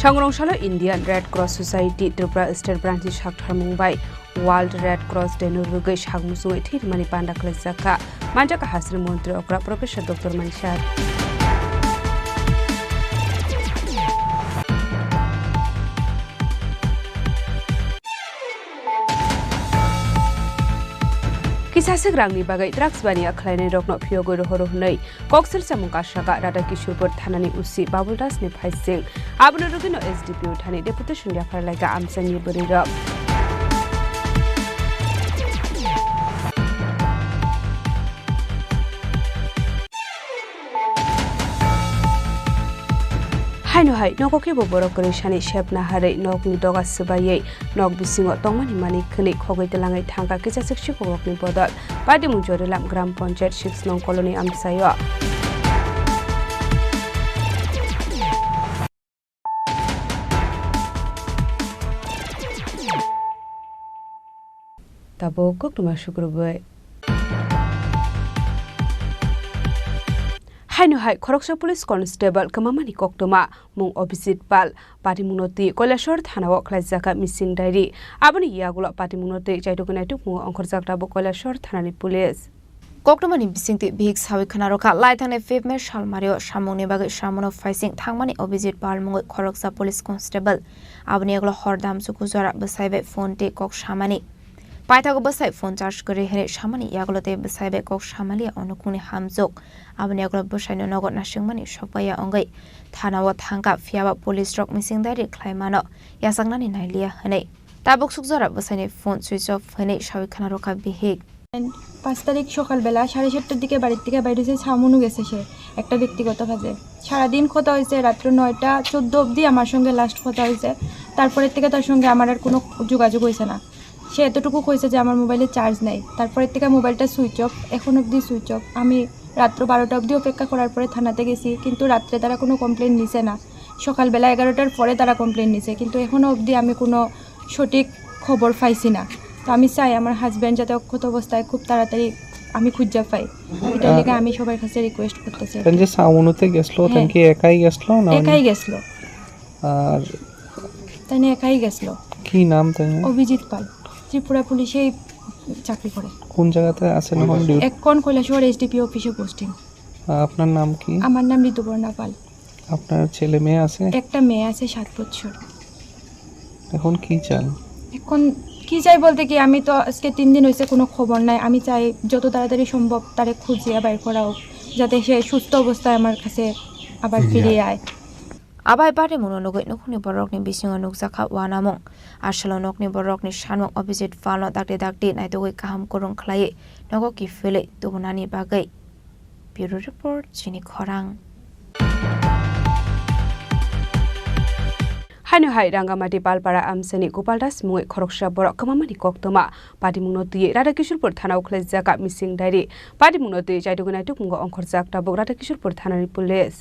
Changrongshalo Indian Red Cross Society Tripura State Branch Shakthar Mumbai World Red Cross Day Nurbugai Shagmusu Thirmani Panda Klesaka Manjaka Hasri Montri Okra Professor Dr. Manshar. Kisasek rangni bagai drugs bania khlainai rokno phiyogoi rohoroi koksil samungka saka Radha Kishorpur thanani usi Babuldas ni phaising abno rogino SDPO thani deputation ya pharlaiga amsani borirok Haino hai nokoke bo borok korishani shepna hare nok ni doga subayei nok bisingo tongmani mani khani khogoi telangai thangka kisasek shikobok ni bodol padi mujorilam gram panchayat 6 nong colony amsayo tabo koktuma shukrubai Haino hai Khoroksa Police Constable Kamamani Koktoma mung Obisit Pal Pati Munoti Koilashor Thanao Khlaijaka missing diary Abani Yagula Pati Munoti Jaitokuna Tukmu Onkhorjakta bo Koilashor Thanani Police Koktomani bisingti big sawi khanaroka laithane febme shalmario samungni bagai samono faising thangmani Obisit Pal mung Khoroksa Police Constable Abani aglo hordam sukuzara besaibe phone te kok samani Paithago basai phone charge kore hene samani yaglote besaibe kok samali onukuni hamjok abani aglo basaino nogot nasingmani sopaya ongai thanawa thangka fiaba police rock missing diary khlaimano yasangnani nailia hene tabuk sukjara basaini phone switch off hene sawi khana roka bihik 5 তারিখ সকালবেলা 7:30টার দিকে বাড়ি থেকে বাইরে এসে সামুনু গেছে সে একটা ব্যক্তিগত কাজে সারা দিন কথা হইছে রাত 9টা 14 অবধি আমার সঙ্গে লাস্ট কথা হইছে তারপরে থেকে তার সঙ্গে আমার আর কোনো যোগাযোগ হইছে না সে এতটুকু কইছে যে আমার মোবাইলে চার্জ নাই তারপরে থেকে মোবাইলটা সুইচ অফ এখন অবধি সুইচ অফ আমি রাত্র 12টা অবধি অপেক্ষা করার পরে থানাতে গেছি কিন্তু রাত্রে তারা কোনো কমপ্লেইন নিছে না সকালবেলা 11টার পরে তারা কমপ্লেইন নিছে কিন্তু এখনো অবধি আমি কোনো সঠিক খবর পাইছি না তো আমি চাই আমার হাজবেন্ড যাতে অক্ষত অবস্থায় খুব তাড়াতাড়ি আমি খুঁজে পাই এটা লেগে আমি সবার কাছে রিকোয়েস্ট করতেছি যে সাউনুতে গেছলো তাকে একাই গেছলো না একাই গেছলো আর তাই একাই গেছলো কি নাম তাই অভিজিৎ পাল ত্রিপুরা পুলিশে চাকরি করে কোন জায়গাতে আছেন এখন ডিউটি এখন কৈলাসহর এসডিপি অফিসে পোস্টিং আপনার নাম কি আমার নাম ঋতুপর্ণা পাল আপনার ছেলে মেয়ে আছে একটা মেয়ে আছে 7 বছর এখন কি চান এখন কি চাই বলতে কি আমি তো আজকে 3 দিন হইছে কোনো খবর নাই আমি চাই যত তাড়াতাড়ি সম্ভব তারে খুঁজিয়া বাইর করা হোক যাতে সে সুস্থ অবস্থায় আমার কাছে আবার ফিরে আয় Abai pare mononogoi nokni borokni bisingo nukjaka wanamong asalo nokni borokni sanmong Obisit Pal dakte naitogoi kaham korong khlai nogo ki fele tubunani bagai Bureau Report Chini Khorang Haino hai Rangamati Palpara Amsani Gopaldas mungoi Khoroksa Borok Kamamani Koktoma Pati Munoti Radha Kishorpur Thanao Khlaijaka missing diary Pati Munoti Jaitokuna Tukmu Onkhorjakta bo Radha Kishorpur Thanani Police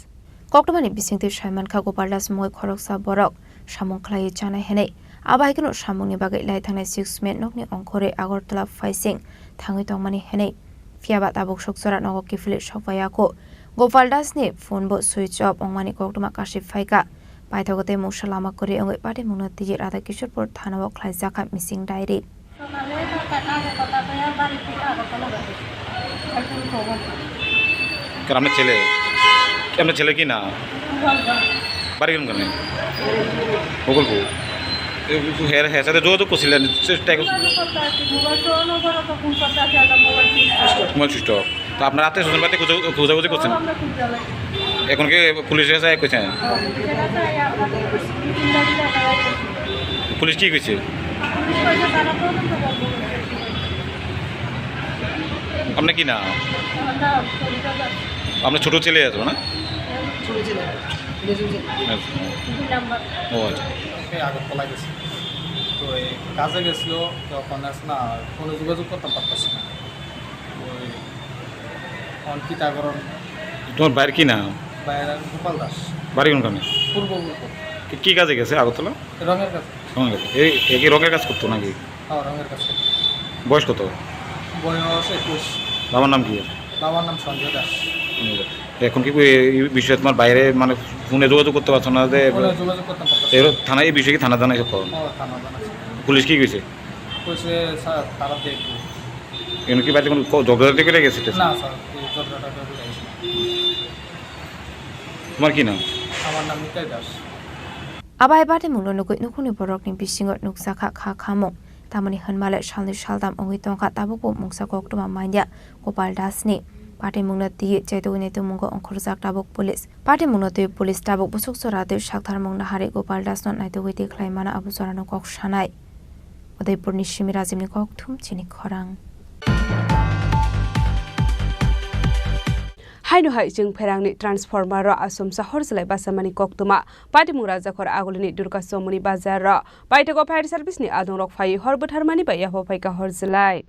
Koktomani bisingti Saiman Kha Gopaldas mungoi Khoroksa Borok samung khlai chanai hene abai kono samungni bagai lai thanai 6 men nokni ongkhore Agartala faising thangoi tongmani hene fiaba tabuk sokjora nogo kifile sopayako Gopaldas ni phone bo switch off ongmani koktoma kaship phaika paithagote musalama kore ongai pati munoti Radha Kishorpur thanao khlaijaka missing diary আপনার ছেলে কি না বাড়ি কেন কেন বগলপুর হ্যাঁ সাথে যোগাযোগ করছিলেন মোবাইল সুইচ অফ তো আপনার আত্মীয় স্বজন বাড়িতে খোঁজাখুঁজি করছেন এখন কি পুলিশের কাছে কইছেন পুলিশ কি কইছে আপনার কি না আপনার ছোট ছেলে আছে না ও আচ্ছা আগরতলা গেছে তো কাজে গেছিল তখন না কোনো যোগাযোগ করতে পারতেছে না ওই অঙ্কিতা করণ তোমার বাইরে কি না বাইরে গোপাল দাস বাড়ি কোনখানে পূর্ব কি কাজে গেছে আগরতলা রঙের কাজ এই রঙের কাজ করতো নাকি হ্যাঁ রঙের কাজ বয়স কত বয়স 21 বাবার নাম কি বাবার নাম সঞ্জয় দাস এখন কি এই বিষয়ে তোমার বাইরে মানে ফোনে যোগাযোগ করতে পারছো না যে থানা এই বিষয়ে কি থানা জানাই পুলিশ কি কইছে তারা দেখবে এখন কি বাড়িতে কোনো জবরদস্তি করে গেছে না স্যার তোমার কি নাম আমার নাম Nitai Das Abai pare mononogoi nokni borokni bisingo nukjaka kha khamo tamani hanmale shalni shaldam ongui tongka tabuko mungsa koktuma manya Gopal Dasni Party Mungnati Chaitawini Tumungo Onkurzak Tabuk Police Party Mungnati Police Tabuk Busuk Sorate Shaktar Mungna Hari Gopal Dasnon Naitawiti Klaimana Abu Zorano Kok Shanai Udaipur Nishimi Razimni Kok Thum Chini Khorang Haino hai jing pherangni transformer ro asum sahor selai basamani koktuma Party Mungra Jakhor Agulini Durga Somuni Bazar ro Paitego Fire Service ni Adong Rok Fai Horbutharmani ba Yaho Faika Horzelai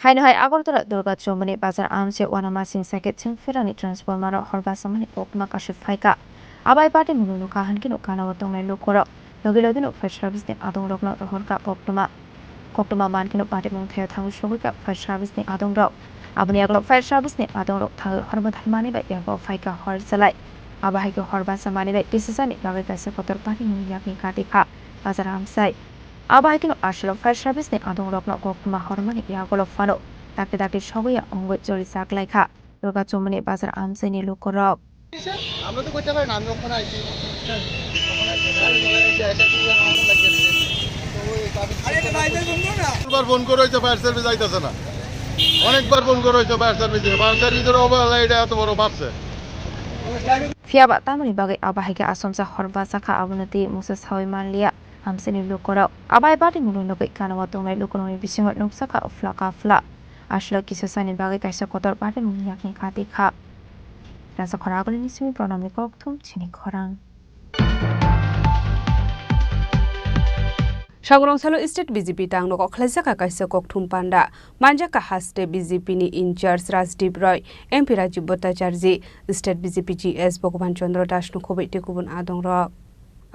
Haino hai Agortala Durga Chomani Bazar Amse Wanama Sing Sakit Sing Ferani Transformer Horbasamani Okma Kashif Faika Abai Party Munu Kahankino Kana Watong Lukoro Logilodino Fresh Service ni Adong Rok Not Horka Koktuma Mankino Party Munthea Tang Shogika Fresh Service ni Adong Rok Abniaglo Fresh Service ni Adong Rok Tang Horbathamani by Yago Faika Horsalai Abahiko Horbasamani by Disasani Gavika Sekotor Party Munyakin Katika Bazar Amsai Abahikino Ashlo Fresh Service ni Adong Rok Not Koktuma Hormani Yagolo Fano Daki Shoguya Ongo Jori Saklaika Durga Chomani Bazar Amsai ni Lukorok আমরা তো করতে পারি না আমি ওখানে আইছি অনেকবার phone করে হয়েছে ফায়ার সার্ভিস আইতেছে না অনেকবার ফোন করে হয়েছে ফায়ার সার্ভিসের অবহেলা এটা এত বড় ভাবছে Fiaba tamani bagai abahike asomsa horba saka abunati Musa Sawi Manlia Amsini Lukorok Abai Party Munu Lokai Kana Watong Lukonomi Bisingot Nuksaka Flaka Fla Ashlo Kisosani Bagai Kaisa Kotor Party Munyakin Katika Rasa Khoragul Nisimi Pronami Koktum Chini Khorang Shangrongsalu State BJP Tangno Khlajaka Kaisa Kokthum Panda Manjaka Haste BJP ni in charge Rajdeep Roy MP Rajiv Bhattacharya State BJP GS Bhagwan Chandra Das no Khobei Tekubun Adong Rok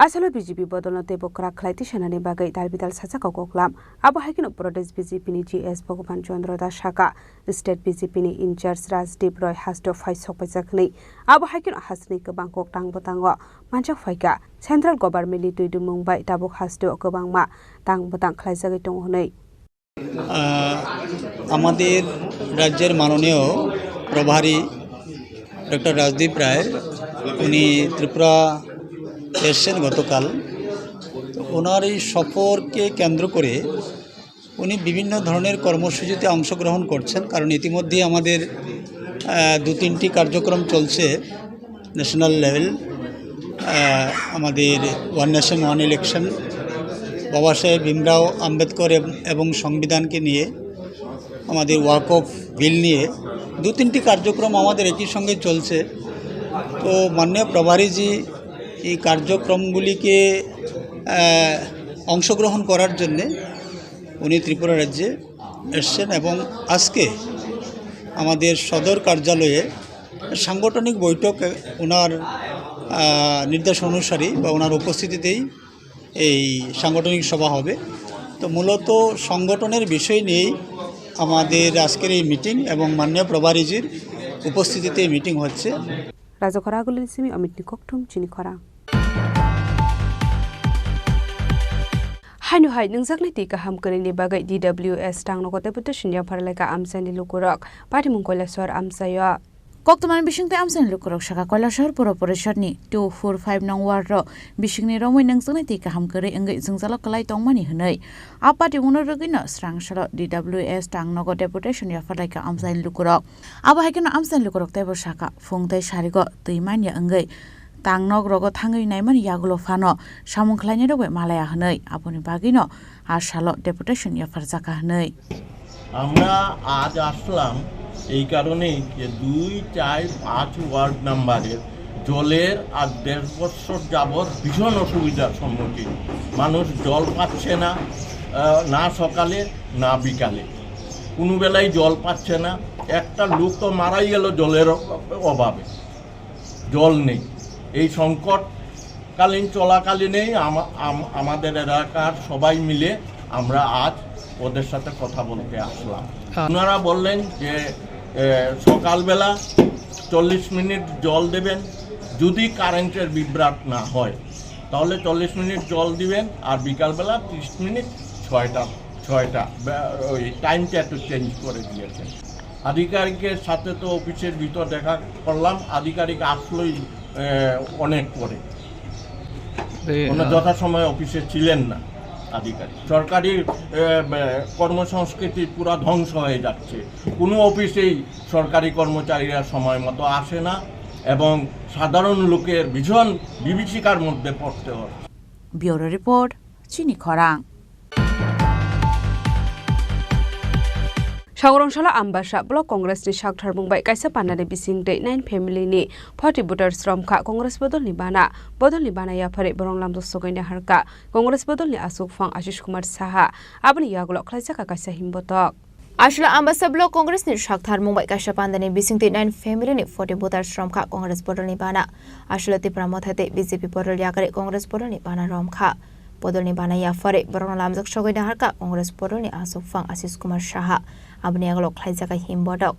Asalo BJP Bodolate Bokra Khlaiti Shanani Bagai Dalbidal Sachaka Koklam Abahikino Pradesh BJP ni GS Bhagwan Chandra Das Shaka State BJP ni in charge Rajdeep Roy Hasto Fai Sokpajakni Abahikino Hasni Kebang Kok Tang Botango Manjak Faika Central Government ni Tuidu Mumbai Tabuk Hasto Kebangma Tang Botang Khlaijagi Tonghonei আমাদের রাজ্যের মাননীয় প্রভারী doctor Rajdeep Roy উনি ত্রিপুরা এসেছেন গতকাল তো ওনার এই সফরকে কেন্দ্র করে উনি বিভিন্ন ধরনের কর্মসূচিতে অংশগ্রহণ করছেন কারণ ইতিমধ্যে আমাদের 2-3টি কার্যক্রম চলছে ন্যাশনাল লেভেল আমাদের ওয়ান নেশন ওয়ান ইলেকশন বাবা সাহেব ভীমরাও আম্বেদকর এবং সংবিধানকে নিয়ে আমাদের ওয়াক অফ বিল নিয়ে 2-3টি কার্যক্রম আমাদের একই সঙ্গে চলছে তো মাননীয় প্রভারীজি এই কার্যক্রমগুলিকে অংশগ্রহণ করার জন্যে উনি ত্রিপুরা রাজ্যে এসেছেন এবং আজকে আমাদের সদর কার্যালয়ে সাংগঠনিক বৈঠক ওনার নির্দেশ অনুসারে বা ওনার উপস্থিতিতেই এই সাংগঠনিক সভা হবে তো মূলত সংগঠনের বিষয় নিয়েই আমাদের আজকের এই মিটিং এবং মাননীয় প্রভারীজির উপস্থিতিতে মিটিং হচ্ছে Raja Khoragul Nisimi Amitni Kokthum Chini Khorang Haino hai nungjakni ti kaham karini bagai DWS Tangno Deputation ya Pharlaika Amsani Lukorok Party Mungkoileswar Amsayo Koktoman Bishingte Amsan Lukorok Shaka Koilashar Puro Porishadni 245 nong warro Bishingni Romoi nungjakni ti kaham kari engai jungzalo kalai tongmani hnai A Party Munurugino Strangshalo DWS Tangno Deputation ya Pharlaika Amsani Lukorok Aba Hakino Amsan Lukorok Tebo Shaka Fungtai Sharigo Tuimanya engai Tangnog rogo thangai naiman yagulo fano samung khlaini robe malaya hnai aponi bagino ashalo deputation ya farjaka hnai আমরা আজ আসলাম এই কারণেই যে 2-4-5 word নাম্বারের জলের আর 1.5 বছর যাবৎ ভীষণ অসুবিধার সম্মুখীন মানুষ জল পাচ্ছে না না সকালে না বিকালে কোনো বেলায় জল পাচ্ছে না একটা লোক তো মারাই গেল জলের অভাবে জল নেই এই সংকটকালীন চলাকালীনেই আমাদের এলাকার সবাই মিলে আমরা আজ ওদের সাথে কথা বলতে আসলাম ওনারা বললেন যে সকালবেলা 40 মিনিট জল দেবেন যদি কারেন্টের বিভ্রাট না হয় তাহলে 40 মিনিট জল দিবেন, আর বিকালবেলা 30 মিনিট ছয়টা ওই টাইমটা একটু চেঞ্জ করে দিয়েছেন। আধিকারিকের সাথে তো অফিসের ভিতর দেখা করলাম, আধিকারিক আসলেই অনেক পরে, যথাসময়ে অফিসে ছিলেন না আধিকারিক। সরকারি কর্মসংস্কৃতি পুরো ধ্বংস হয়ে যাচ্ছে, কোনো অফিসেই সরকারি কর্মচারীরা সময় মতো আসে না এবং সাধারণ লোকের ভীষণ বিভীষিকার মধ্যে পড়তে হয়। ব্যুরো রিপোর্ট, চিনি খরাং। Saurongshalo Ambasha Block Congress ni Shakthar Mumbai kaisa panane bising de 9 family ni 40 voters from kha Congress bodol ni bana ya phare borong lam do sogaina harka Congress bodol ni Asuk Fang Ashish Kumar Saha abni yagulo khlaisa ka kaisa himbotok Ashla Ambasha Block Congress ni Shakthar Mumbai kaisa panane bising de 9 family ni 40 voters from kha Congress bodol ni bana Ashla Tripura mothate BJP bodol yakare Congress bodol ni bana rom kha bodol ni bana ya phare borong lam jok sogaina harka Congress bodol ni Asuk Fang Ashish Kumar Saha abni yagulo khlaisa ka himbodok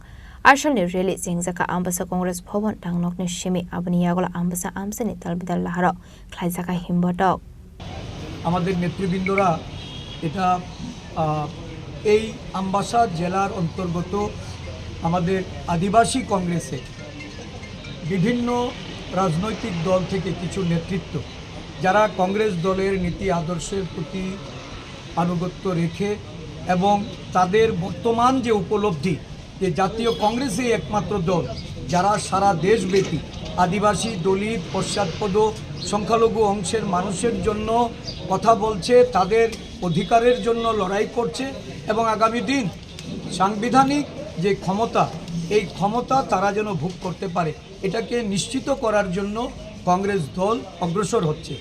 Ashal ni rally jengzaka Ambasha Congress bhavan tangnok ni shimi abni yagulo Ambasha amsani talbidal laharo khlaisa ka himbodok আমাদের নেতৃবৃন্দরা এটা এই আম্বাসা জেলার অন্তর্গত আমাদের আদিবাসী কংগ্রেসে বিভিন্ন রাজনৈতিক দল থেকে কিছু নেতৃত্ব যারা কংগ্রেস দলের নীতি আদর্শের প্রতি আনুগত্য রেখে এবং তাদের বর্তমান যে উপলব্ধি যে জাতীয় কংগ্রেসই একমাত্র দল যারা সারা দেশব্যাপী আদিবাসী দলিত পশ্চাৎপদ সংখ্যালঘু অংশের মানুষের জন্য কথা বলছে, তাদের অধিকারের জন্য লড়াই করছে এবং আগামী দিন সাংবিধানিক যে ক্ষমতা এই ক্ষমতা তারা যেন ভোগ করতে পারে এটাকে নিশ্চিত করার জন্য কংগ্রেস দল অগ্রসর হচ্ছে।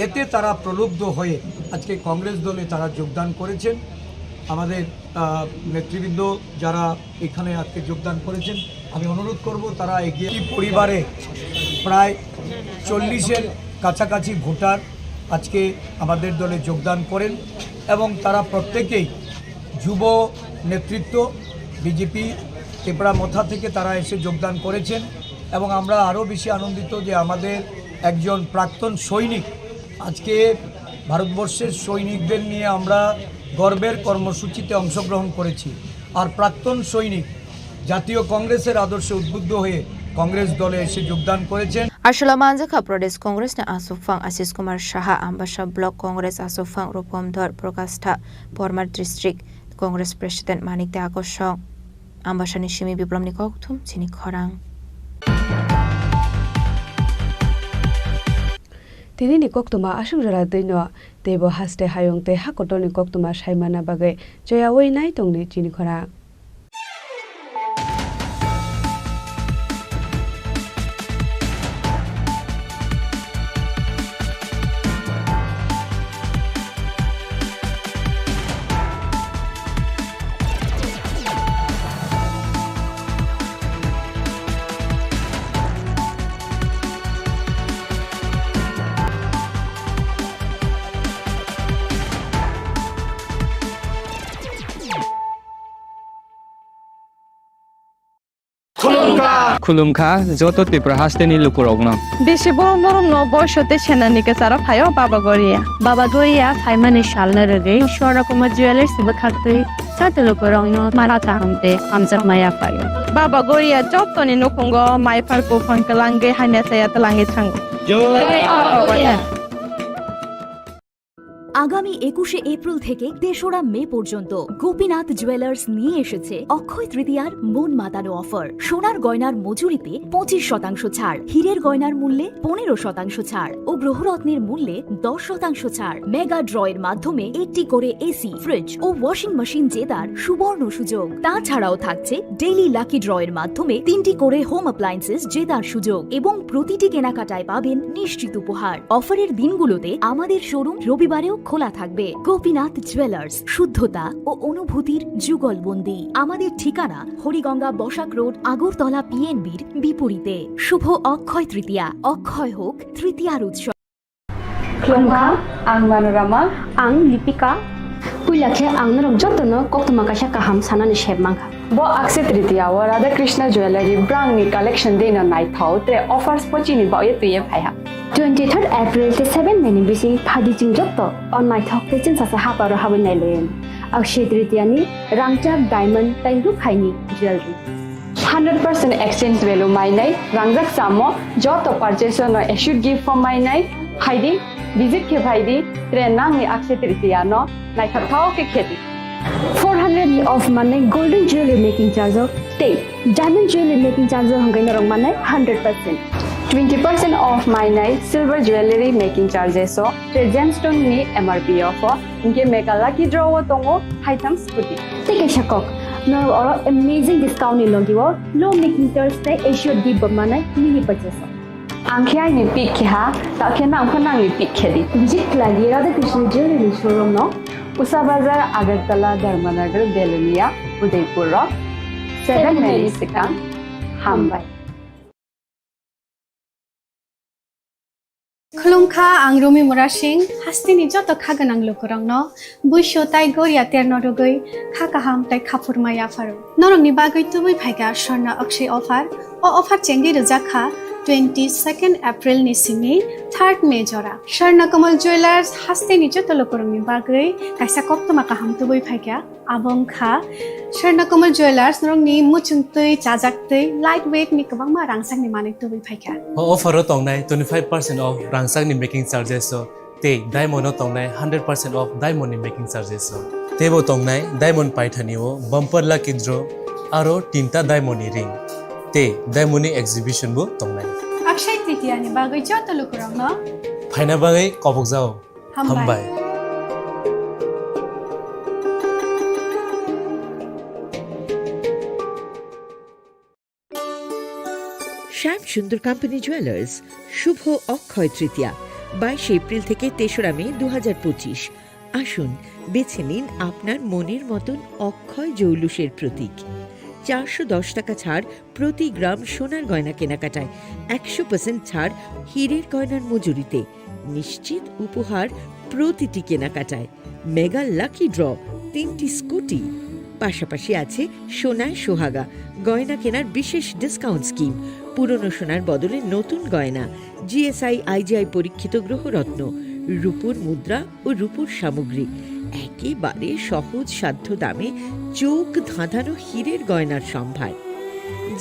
এতে তারা প্রলুব্ধ হয়ে আজকে কংগ্রেস দলে তারা যোগদান করেছেন। আমাদের নেতৃবৃন্দ যারা এখানে আজকে যোগদান করেছেন আমি অনুরোধ করব তারা এগিয়ে পরিবারে প্রায় 40-এর কাছাকাছি ভোটার আজকে আমাদের দলে যোগদান করেন এবং তারা প্রত্যেকেই যুব নেতৃত্ব বিজেপি ত্রিপুরা মথা থেকে তারা এসে যোগদান করেছেন এবং আমরা আরও বেশি আনন্দিত যে আমাদের একজন প্রাক্তন সৈনিক আজকে ভারতবর্ষের সৈনিকদের নিয়ে আমরা গর্বের কর্মসূচিতে অংশগ্রহণ করেছি আর প্রাক্তন সৈনিক জাতীয় কংগ্রেসের আদর্শে উদ্বুদ্ধ হয়ে কংগ্রেস দলে এসে যোগদান করেছেন। Ashla Manjaka Pradesh Congress na Asuk Fang Ashish Kumar Saha Ambasha Block Congress Asuk Fang Rupomdhar Prokastha Pormar District Congress President Manik Akosong Ambasha ni Shimi Biplom ni Kokthum Chini Khorang Tini ni koktuma asung jara deino tebo haste hayong te hakoto ni koktuma saimana bagai joya wei nai tong ni Chini Khorang खुलुमखा जत त्रिपुरा हास्टेनि लुकुरगनो बेसे बरम न बयसते सेनानिके सारा फायो बाबा गरिया फाइमानि सालना रगे शरा Kumar jewellers बखाते साते लुकुरगनो मारा ताहमते आमजा माया फायो बाबा गरिया जतनि नखंगो माइफारको फंकलांगे हाइना साया तलांगे थांगो আগামী 21শে এপ্রিল থেকে ৩রা মে পর্যন্ত গোপীনাথ জুয়েলার্স নিয়ে এসেছে অক্ষয় তৃতীয়ার মন মাতানো অফার। সোনার গয়নার মজুরিতে 25% ছাড়, হীরের গয়নার মূল্যে 15% ছাড় ও গ্রহরত্নের মূল্যে 10% ছাড়। মেগা ড্রয়ের মাধ্যমে 8টি করে এসি, ফ্রিজ ও ওয়াশিং মেশিন জেতার সুবর্ণ সুযোগ। তাছাড়াও থাকছে ডেইলি লাকি ড্রয়ের মাধ্যমে 3টি করে হোম অ্যাপ্লায়েন্সেস জেতার সুযোগ এবং প্রতিটি কেনাকাটায় পাবেন নিশ্চিত উপহার। অফারের দিনগুলোতে আমাদের শোরুম রবিবারেও খোলা থাকবে। গোপীনাথ জুয়েলার্স, শুদ্ধতা ও অনুভূতির যুগলবন্দি। আমাদের ঠিকানা হরিগঙ্গা বসাক রোড, আগরতলা পিএনবির বিপরীতে। শুভ অক্ষয় তৃতীয়া, অক্ষয় হোক তৃতীয়ার উৎসব। Klongkha, ang Manorama, ang Lipika, Puilakhe ang narok jotono koktuma kaisa kaham sanani sheb mangkha. Bo Akshay Tritiya wa Radha Krishna Jewelry brand ni collection de na nai thau tre offers pochi ni ba ye tu ye phai ha 23rd April te 7 meni bisi phadi jing jok to on my thok te chin sa sa ha par ha nai len Akshay Tritiya ni rangchak diamond tai ru khai ni jewelry 100% exchange value mai nai rangjak samo joto purchase no issued gift for mai nai haidi visit ke bhaidi tre nang ni Akshay Tritiya no nai thau ke kheti 400 of money golden jewelry making charge of stay diamond jewelry making charge of hangai rong manai 100% 20% off my night silver jewelry making charges so gemstone ni MRP of inke mega lucky draw tongo items puti take a shakok no or amazing discount ni logiwo low making charge te assured give manai mini purchase angkhya ni pick kha ta khena angkhana ni pick khedi visit lagi Radha Krishna jewelry showroom no Usa Bazar Agartala Dharmanagar Belunia Udaipur 7 Mary Sikang Hambai Khulumkha ang Rumi Murashing hastini joto khaganang lokorangno buisho tai goria ternodogoi khakaham tai khapurmaya faru norongni bagoi tubui phaiga sharna akshay offer o offer chengi rujakha 22nd April ni simi 3rd May jora Sharna Kamal Jewelers hastini joto lokorangni bagoi kaisa koptoma kaham tubui phaiga abongkha Sharna Kamal Jewelers norongni muchungtui chajaktui lightweight ni kabangma rangsang ni manik tubui phaiga offer o tongnai 25% off rangsang ni making charges so te diamond o tongnai 100% off diamond ni making charges so tebo tongnai diamond paithani o bumper lucky draw aro tinta diamond ni ring te diamond ni exhibition bo tongnai Akshay Tritiya ni bagoi joto lokorangno phaina bagai kobok jao hambai শ্যাম সুন্দর company jewellers শুভ Akshaya Tritiya 22 April থেকে 3রা মে 2025 আসুন বেছে নিন আপনার মনের মতন অক্ষয় জৌলুসের প্রতীক 410 টাকা ছাড় প্রতি গ্রাম সোনার গয়না কেনাকাটায় 100% ছাড় হীরের গয়নার মজুরিতে নিশ্চিত উপহার প্রতিটি কেনাকাটায় মেগা লাকি ড্র 3টি স্কুটি পাশাপাশি আছে সোনায় সোহাগা গয়না কেনার বিশেষ ডিসকাউন্ট স্কিম পুরনো সোনার বদলে নতুন গয়না জিএসআই আইজিআই পরীক্ষিত গ্রহরত্ন রূপোর মুদ্রা ও রূপোর সামগ্রী একেবারে সহজ সাধ্য দামে চোখ ধাঁধানো হীরের গয়নার সম্ভার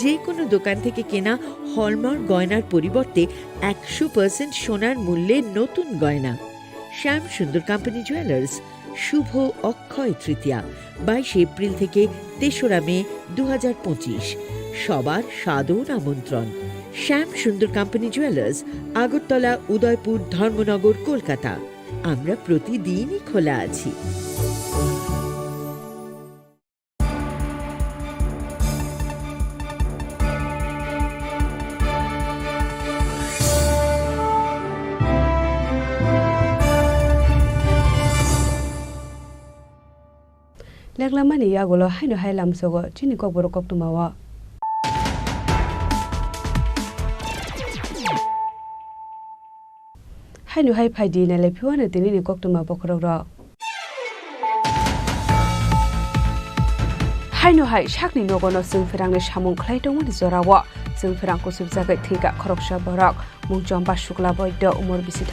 যে কোনো দোকান থেকে কেনা হলমার্ক গয়নার পরিবর্তে 100% সোনার মূল্যে নতুন গয়না শ্যাম সুন্দর কোম্পানি জুয়েলার্স শুভ অক্ষয় তৃতীয়া 22 এপ্রিল থেকে 3রা মে 2025 সবার সাদর আমন্ত্রণ শ্যাম সুন্দর কোম্পানি জুয়েলার্স আগরতলা উদয়পুর ধর্মনগর কলকাতা আমরা প্রতিদিনই খোলা আছি Leklamani yagolo haino hailam sogo chini kokborok koktumawa haino hai phaidi na lephiwana tini ni koktuma bokrok ro haino hai shakni nogono singferangni samung khlai tongmani jorawo singferang kusubjagai thika khoroksa borok mungjom ba shukla boiddo umor bisi